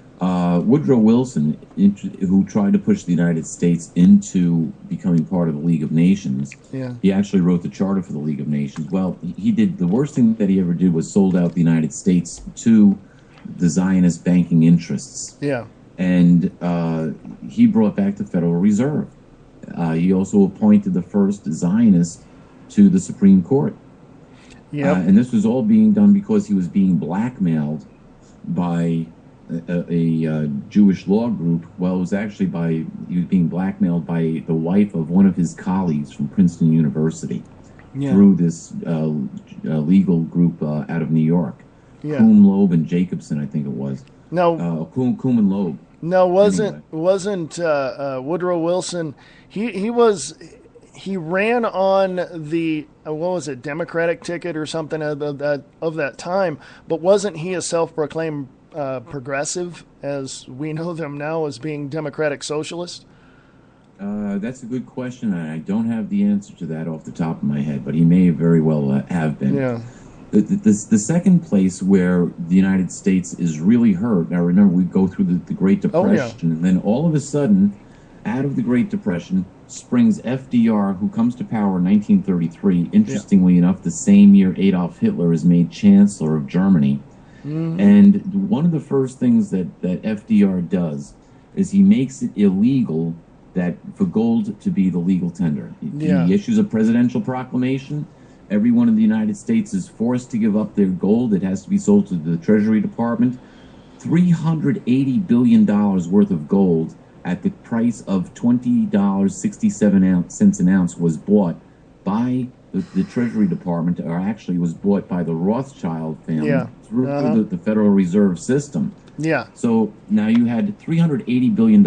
Woodrow Wilson, who tried to push the United States into becoming part of the League of Nations, he actually wrote the charter for the League of Nations. Well, he did the worst thing that he ever did was sold out the United States to the Zionist banking interests. Yeah. And he brought back the Federal Reserve. He also appointed the first Zionist to the Supreme Court. Yeah. And this was all being done because he was being blackmailed by a Jewish law group. Well, it was actually he was being blackmailed by the wife of one of his colleagues from Princeton University through this legal group out of New York. Yeah. Kuhn, Loeb, and Jacobson, I think it was. No. Kuhn and Loeb. No, wasn't Woodrow Wilson? He ran on the what was it, Democratic ticket or something of that time, but wasn't he a self-proclaimed progressive, as we know them now as being Democratic Socialist? That's a good question, and I don't have the answer to that off the top of my head, but he may very well have been. Yeah. The second place where the United States is really hurt, now remember we go through the Great Depression, and then all of a sudden, out of the Great Depression, springs FDR, who comes to power in 1933. Interestingly enough, the same year Adolf Hitler is made Chancellor of Germany. Mm-hmm. And one of the first things that FDR does is he makes it illegal for gold to be the legal tender. He issues a presidential proclamation. Everyone in the United States is forced to give up their gold. It has to be sold to the Treasury Department. $380 billion worth of gold at the price of $20.67 an ounce was bought by the Treasury Department, or actually was bought by the Rothschild family through the Federal Reserve System. Yeah. So now you had $380 billion.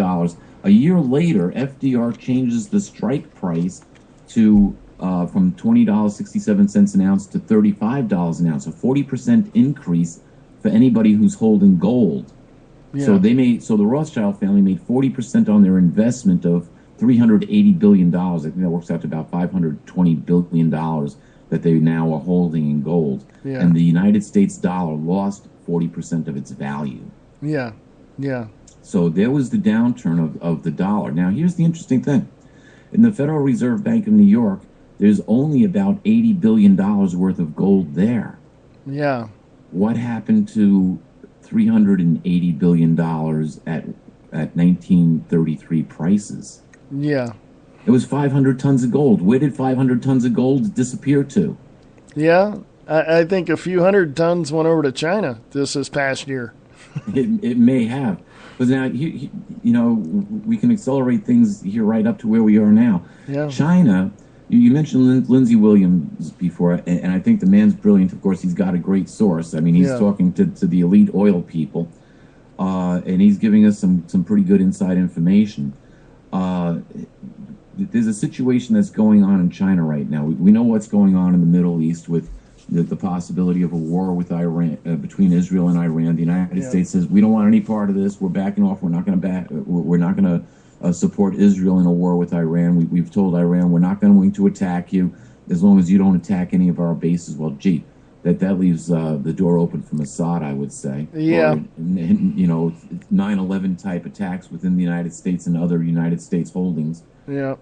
A year later, FDR changes the strike price to from $20.67 an ounce to $35 an ounce, a 40% increase for anybody who's holding gold. Yeah. So the Rothschild family made 40% on their investment of $380 billion. I think that works out to about $520 billion that they now are holding in gold. Yeah. And the United States dollar lost 40% of its value. Yeah. Yeah. So there was the downturn of the dollar. Now, here's the interesting thing. In the Federal Reserve Bank of New York, there's only about $80 billion worth of gold there. Yeah. What happened to $380 billion at 1933 prices? Yeah. It was 500 tons of gold. Where did 500 tons of gold disappear to? Yeah. I think a few hundred tons went over to China this past year. It may have. But now, we can accelerate things here right up to where we are now. Yeah. China, you mentioned Lindsey Williams before, and I think the man's brilliant. Of course, he's got a great source. I mean, he's talking to the elite oil people, and he's giving us some pretty good inside information. There's a situation that's going on in China right now. We know what's going on in the Middle East with the possibility of a war with Iran, between Israel and Iran. The United States says we don't want any part of this. We're backing off. We're not going to support Israel in a war with Iran. We've told Iran we're not going to attack you as long as you don't attack any of our bases. Well, gee, that leaves the door open for Mossad, I would say. Yeah. Or, 9/11 type attacks within the United States and other United States holdings. Yeah.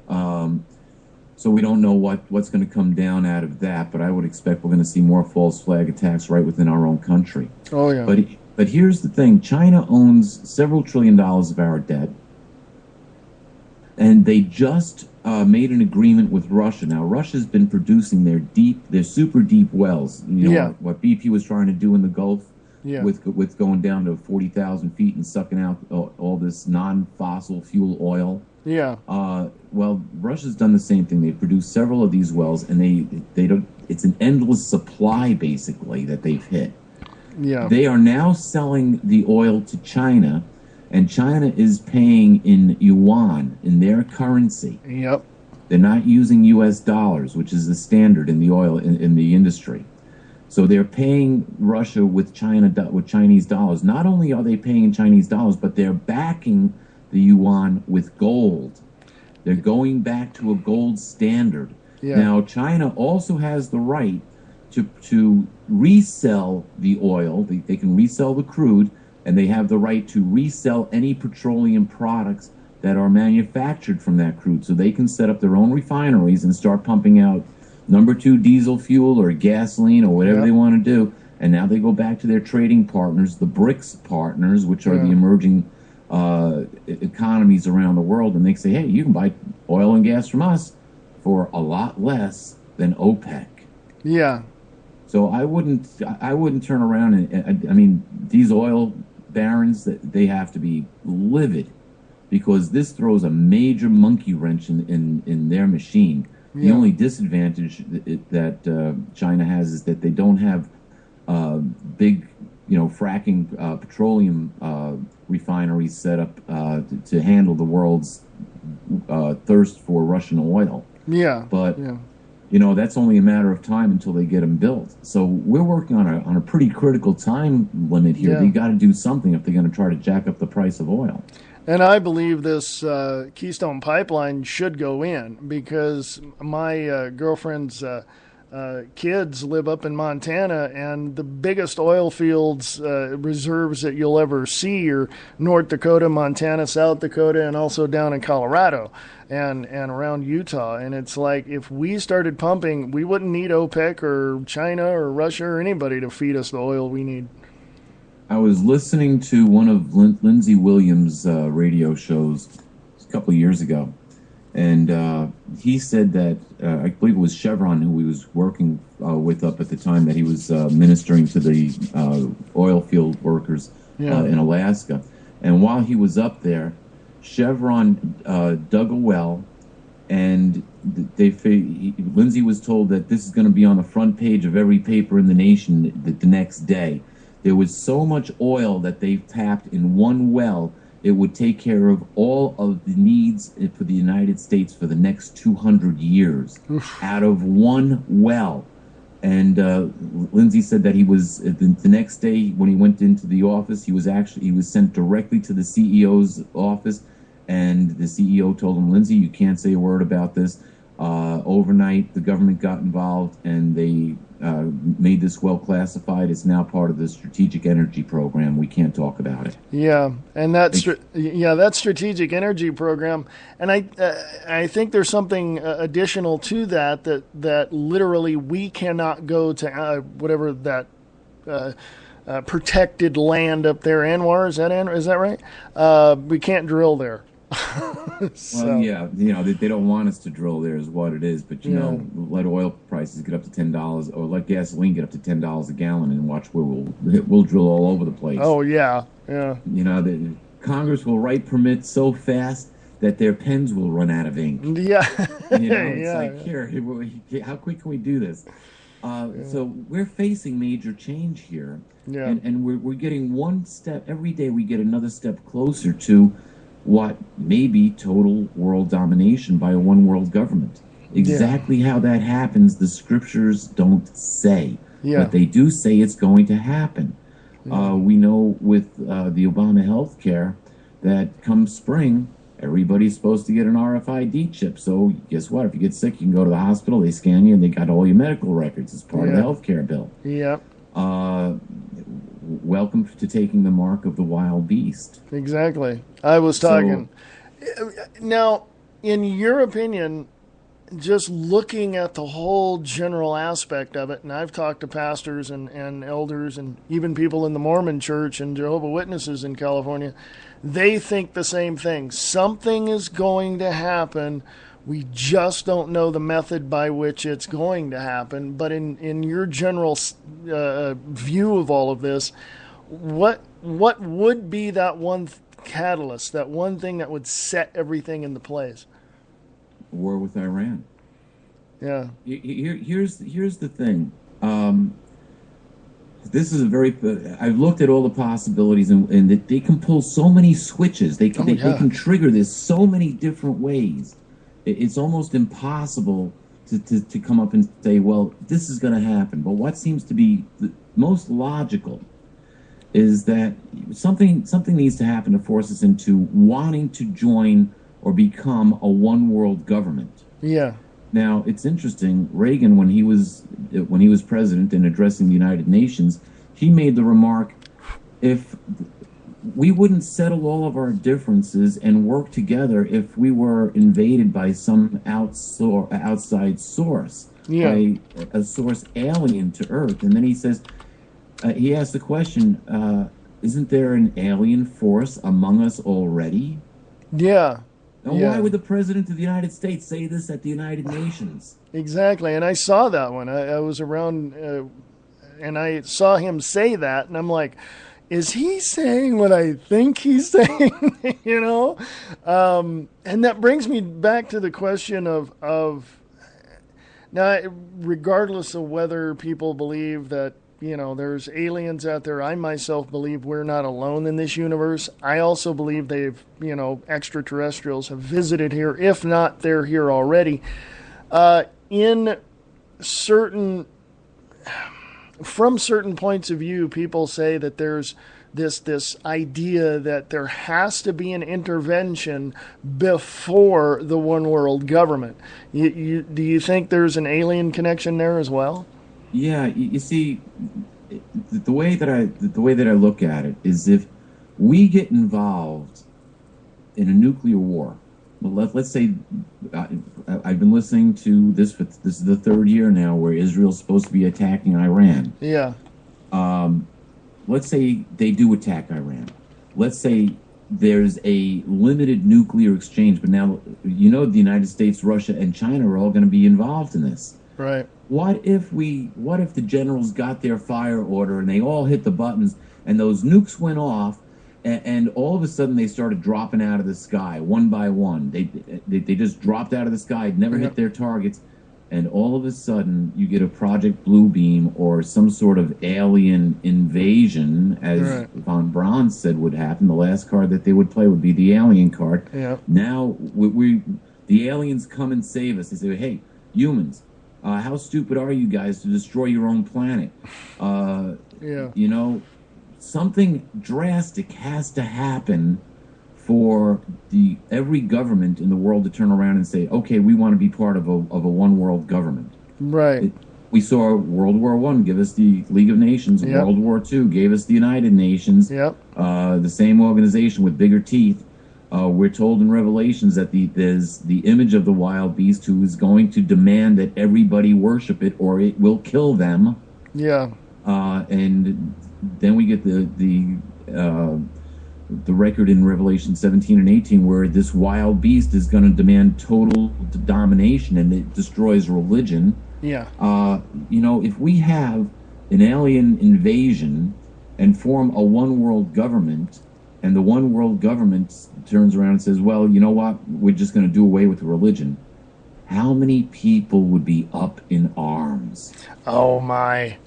So we don't know what's going to come down out of that, but I would expect we're going to see more false flag attacks right within our own country. Oh, yeah. But here's the thing. China owns several $1 trillion of our debt, and they just made an agreement with Russia. Now, Russia's been producing their super deep wells. What BP was trying to do in the Gulf with going down to 40,000 feet and sucking out all this non-fossil fuel oil. Yeah. Well, Russia's done the same thing. They've produced several of these wells, and they don't. It's an endless supply, basically, that they've hit. Yeah. They are now selling the oil to China, and China is paying in yuan, in their currency. Yep. They're not using U.S. dollars, which is the standard in the oil in the industry. So they're paying Russia with Chinese dollars. Not only are they paying in Chinese dollars, but they're backing the yuan with gold. They're going back to a gold standard. Yeah. Now, China also has the right to resell the oil. They can resell the crude, and they have the right to resell any petroleum products that are manufactured from that crude. So they can set up their own refineries and start pumping out number 2 diesel fuel or gasoline or whatever they want to do. And now they go back to their trading partners, the BRICS partners, which are the emerging economies around the world, and they say, hey, you can buy oil and gas from us for a lot less than OPEC. Yeah. So I wouldn't turn around and I mean, these oil barons, they have to be livid, because this throws a major monkey wrench in their machine. Yeah. The only disadvantage that China has is that they don't have big, fracking petroleum refineries set up to handle the world's thirst for Russian oil. Yeah. But that's only a matter of time until they get them built. So we're working on a pretty critical time limit here. They got to do something if they're going to try to jack up the price of oil. And I believe this Keystone Pipeline should go in, because my girlfriend's kids live up in Montana, and the biggest oil fields reserves that you'll ever see are North Dakota, Montana, South Dakota, and also down in Colorado and around Utah. And it's like, if we started pumping, we wouldn't need OPEC or China or Russia or anybody to feed us the oil we need. I was listening to one of Lindsey Williams' radio shows a couple of years ago, and he said that, I believe it was Chevron who he was working with up at the time, that he was ministering to the oil field workers. in Alaska. And while he was up there, Chevron dug a well, and Lindsay was told that this is going to be on the front page of every paper in the nation the next day. There was so much oil that they tapped in one well, it would take care of all of the needs for the United States for the next 200 years out of one well. And Lindsay said that he was the next day when he went into the office, he was sent directly to the CEO's office, and the CEO told him, "Lindsay, you can't say a word about this." Overnight, the government got involved, and they made this well classified. It's now part of the Strategic Energy Program. We can't talk about it. Yeah, and that Strategic Energy Program, and I think there's something additional to that literally we cannot go to whatever that protected land up there. Anwar, is that right? We can't drill there. So. Well, yeah, they don't want us to drill there is what it is, but let oil prices get up to $10, or let gasoline get up to $10 a gallon, and watch where we'll drill all over the place. Oh yeah. The Congress will write permits so fast that their pens will run out of ink. Yeah. Here, how quick can we do this? So we're facing major change here, and we're getting one step every day. We get another step closer to what may be total world domination by a one world government. Exactly how that happens, the scriptures don't say, but they do say it's going to happen. We know with the Obama health care that come spring, everybody's supposed to get an RFID chip. So guess what? If you get sick, you can go to the hospital, they scan you, and they got all your medical records as part of the health care bill. Welcome to taking the mark of the wild beast. Exactly. I was talking. Now, in your opinion, just looking at the whole general aspect of it, and I've talked to pastors and elders and even people in the Mormon Church and Jehovah's Witnesses in California, they think the same thing. Something is going to happen. We just don't know the method by which it's going to happen. But in your general view of all of this, what would be that one catalyst, that one thing that would set everything into place? War with Iran. Yeah. Here's the thing. This is I've looked at all the possibilities, and they can pull so many switches. They can trigger this so many different ways. It's almost impossible to come up and say, well, this is going to happen. But what seems to be the most logical is that something needs to happen to force us into wanting to join or become a one world government. Yeah. Now, it's interesting. Reagan, when he was president and addressing the United Nations, he made the remark, if we wouldn't settle all of our differences and work together if we were invaded by some outside source, by a source alien to Earth. And then he says, he asked the question, isn't there an alien force among us already? Yeah. Now, why would the President of the United States say this at the United Nations? Exactly, and I saw that one. I was around, and I saw him say that, and I'm like, is he saying what I think he's saying? And that brings me back to the question of now, regardless of whether people believe that there's aliens out there, I myself believe we're not alone in this universe. I also believe they've extraterrestrials have visited here. If not, they're here already. From certain points of view, people say that there's this idea that there has to be an intervention before the one world government. Do you think there's an alien connection there as well? Yeah, you see, the way that I look at it is, if we get involved in a nuclear war, well, let's say I've been listening to this. This is the third year now where Israel's supposed to be attacking Iran. Yeah. Let's say they do attack Iran. Let's say there's a limited nuclear exchange, but now the United States, Russia, and China are all going to be involved in this. Right. What if the generals got their fire order and they all hit the buttons And those nukes went off, and all of a sudden they started dropping out of the sky one by one. They just dropped out of the sky, never hit their targets, and all of a sudden you get a Project Bluebeam or some sort of alien invasion, as von Braun said would happen. The last card that they would play would be the alien card. Yeah. Now the aliens come and save us. They say, hey, humans, how stupid are you guys to destroy your own planet? You know, something drastic has to happen for every government in the world to turn around and say, okay, we want to be part of a one world government. Right. We saw World War I give us the League of Nations. World War II gave us the United Nations. The same organization with bigger teeth. We're told in Revelations that there's the image of the wild beast who is going to demand that everybody worship it or it will kill them. Yeah. And then we get the record in Revelation 17 and 18 where this wild beast is going to demand total domination and it destroys religion. Yeah. You know, if we have an alien invasion and form a one world government, and the one world government turns around and says, well, you know what, we're just going to do away with religion, how many people would be up in arms? Oh my.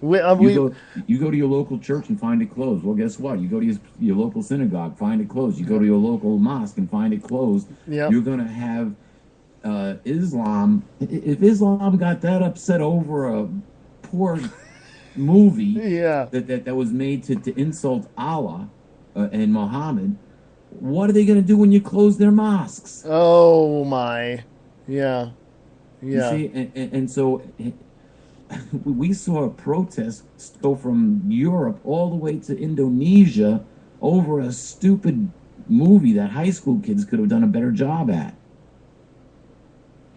You go to your local church and find it closed. Well, guess what? You go to your local synagogue, find it closed. You go to your local mosque and find it closed. Yep. You're going to have Islam. If Islam got that upset over a poor movie that was made to insult Allah and Muhammad, what are they going to do when you close their mosques? Oh my. Yeah. You see, and so we saw protests go from Europe all the way to Indonesia over a stupid movie that high school kids could have done a better job at.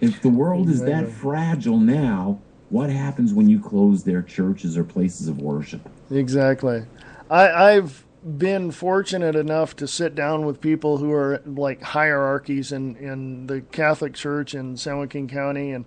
If the world is that fragile now, what happens when you close their churches or places of worship? Exactly. I've been fortunate enough to sit down with people who are like hierarchies in the Catholic Church in San Joaquin County, and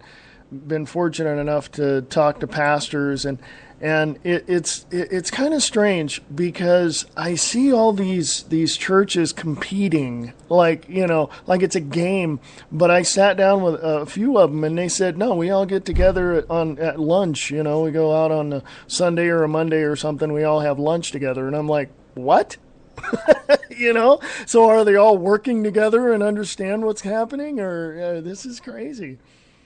been fortunate enough to talk to pastors, and it's kind of strange because I see all these churches competing like it's a game. But I sat down with a few of them and they said, no, we all get together at lunch. We go out on a Sunday or a Monday or something. We all have lunch together, and I'm like, what? So are they all working together and understand what's happening, or this is crazy?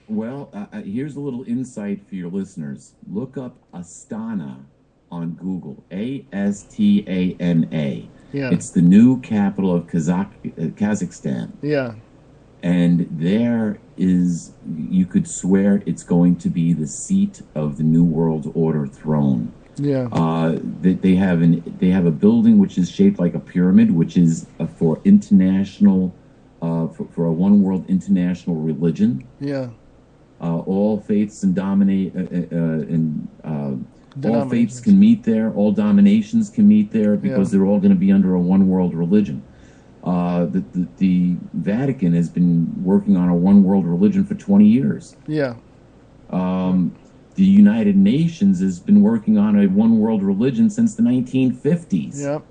Well, here's a little insight for your listeners. Look up Astana on Google. Astana. Yeah. It's the new capital of Kazakhstan. Yeah. And there is, you could swear it's going to be the seat of the New World Order throne. Yeah. They have a building which is shaped like a pyramid, which is for international, for a one world international religion. Yeah. All faiths and all faiths can meet there. All dominations can meet there because they're all going to be under a one world religion. The Vatican has been working on a one world religion for 20 years. Yeah. The United Nations has been working on a one world religion since the 1950s. Yep.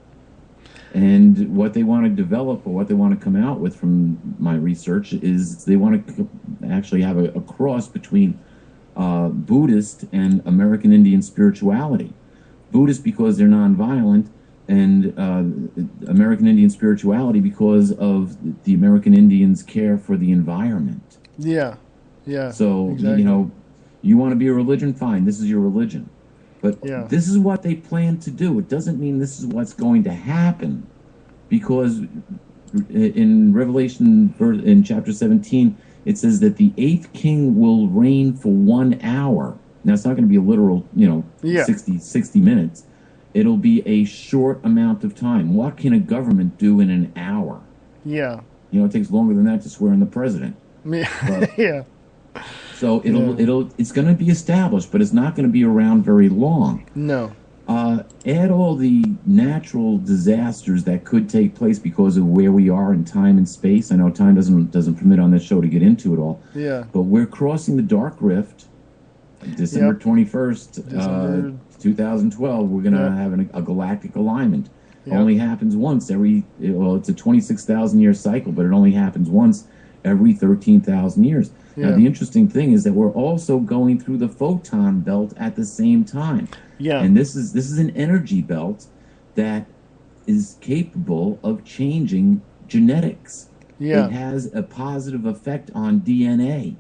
And what they want to develop, or what they want to come out with from my research, is they want to actually have a cross between Buddhist and American Indian spirituality. Buddhist because they're nonviolent, and American Indian spirituality because of the American Indians' care for the environment. Yeah, yeah. So, exactly. You want to be a religion? Fine, this is your religion. But this is what they plan to do. It doesn't mean this is what's going to happen. Because in Revelation, in chapter 17, it says that the 8th king will reign for 1 hour. Now, it's not going to be a literal, 60 minutes. It'll be a short amount of time. What can a government do in an hour? Yeah. It takes longer than that to swear in the president. But, yeah. So it's going to be established, but it's not going to be around very long. No. Add all the natural disasters that could take place because of where we are in time and space. I know time doesn't permit on this show to get into it all. Yeah. But we're crossing the dark rift, December 21st. 2012, we're going to have a galactic alignment. Yeah. Only happens once it's a 26,000 year cycle, but it only happens once every 13,000 years. Yeah. Now, the interesting thing is that we're also going through the photon belt at the same time. Yeah. And this is an energy belt that is capable of changing genetics. Yeah. It has a positive effect on DNA.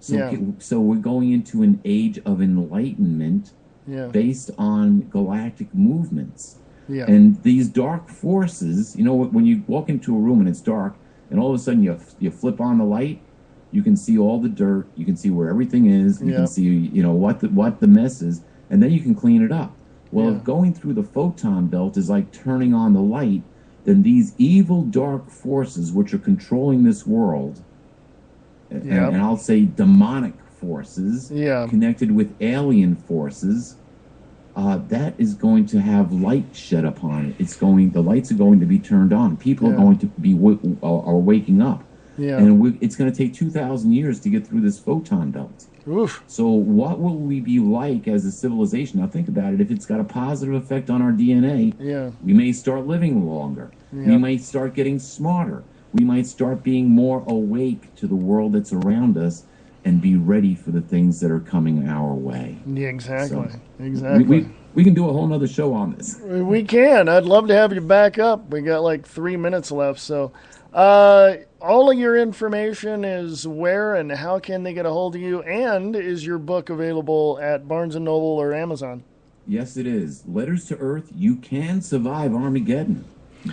Yeah. So we're going into an age of enlightenment based on galactic movements. Yeah. And these dark forces, when you walk into a room and it's dark, and all of a sudden you flip on the light, you can see all the dirt, you can see where everything is, you can see what the mess is, and then you can clean it up. Well, if going through the photon belt is like turning on the light, then these evil dark forces which are controlling this world, and I'll say demonic forces, connected with alien forces, that is going to have light shed upon it. The lights are going to be turned on. People are going to be are waking up. Yeah. And it's going to take 2,000 years to get through this photon belt. Oof. So what will we be like as a civilization? Now think about it. If it's got a positive effect on our DNA, we may start living longer. We might start getting smarter. We might start being more awake to the world that's around us and be ready for the things that are coming our way. Yeah, exactly. So exactly. We can do a whole nother show on this. We can. I'd love to have you back up. We got like 3 minutes left. So all of your information is where and how can they get a hold of you? And is your book available at Barnes & Noble or Amazon? Yes, it is. Letters to Earth, You Can Survive Armageddon.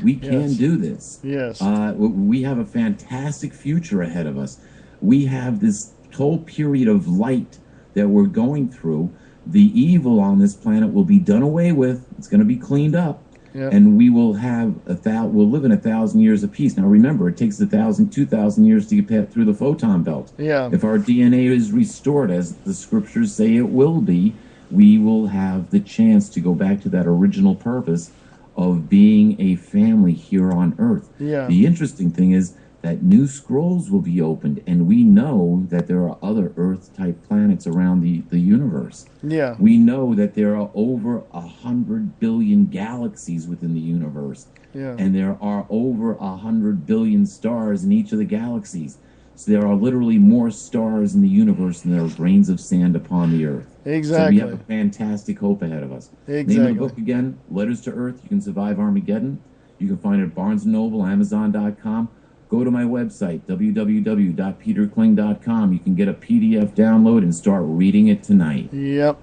We can do this. Yes. We have a fantastic future ahead of us. We have this whole period of light that we're going through. The evil on this planet will be done away with. It's going to be cleaned up. Yep. And we will we'll live in 1,000 years of peace. Now remember, it takes 2,000 years to get through the photon belt. Yeah. If our DNA is restored, as the scriptures say it will be, we will have the chance to go back to that original purpose of being a family here on Earth. Yeah. The interesting thing is that new scrolls will be opened, and we know that there are other Earth-type planets around the universe. Yeah. We know that there are over 100 billion galaxies within the universe. Yeah. And there are over 100 billion stars in each of the galaxies. So there are literally more stars in the universe than there are grains of sand upon the Earth. Exactly. So we have a fantastic hope ahead of us. Exactly. Name of the book again, Letters to Earth, You Can Survive Armageddon. You can find it at Barnes & Noble, Amazon.com. Go to my website, www.peterkling.com. You can get a PDF download and start reading it tonight. Yep.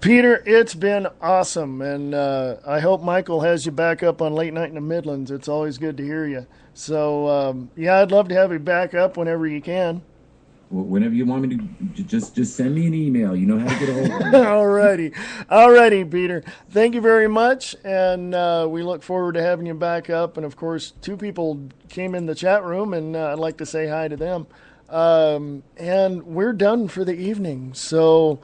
Peter, it's been awesome, and I hope Michael has you back up on Late Night in the Midlands. It's always good to hear you. So, I'd love to have you back up whenever you can. Whenever you want me to, just send me an email. You know how to get a hold of me. Alrighty, Peter. Thank you very much, and we look forward to having you back up. And, of course, 2 people came in the chat room, and I'd like to say hi to them. And we're done for the evening. So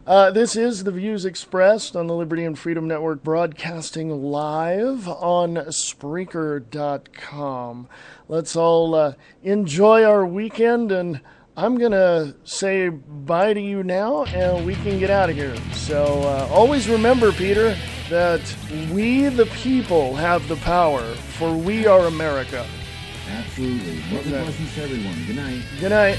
this is the views expressed on the Liberty and Freedom Network, broadcasting live on Spreaker.com. Let's all enjoy our weekend, and I'm going to say bye to you now, and we can get out of here. So always remember, Peter, that we the people have the power, for we are America. Absolutely. Blessings to everyone. Good night. Good night.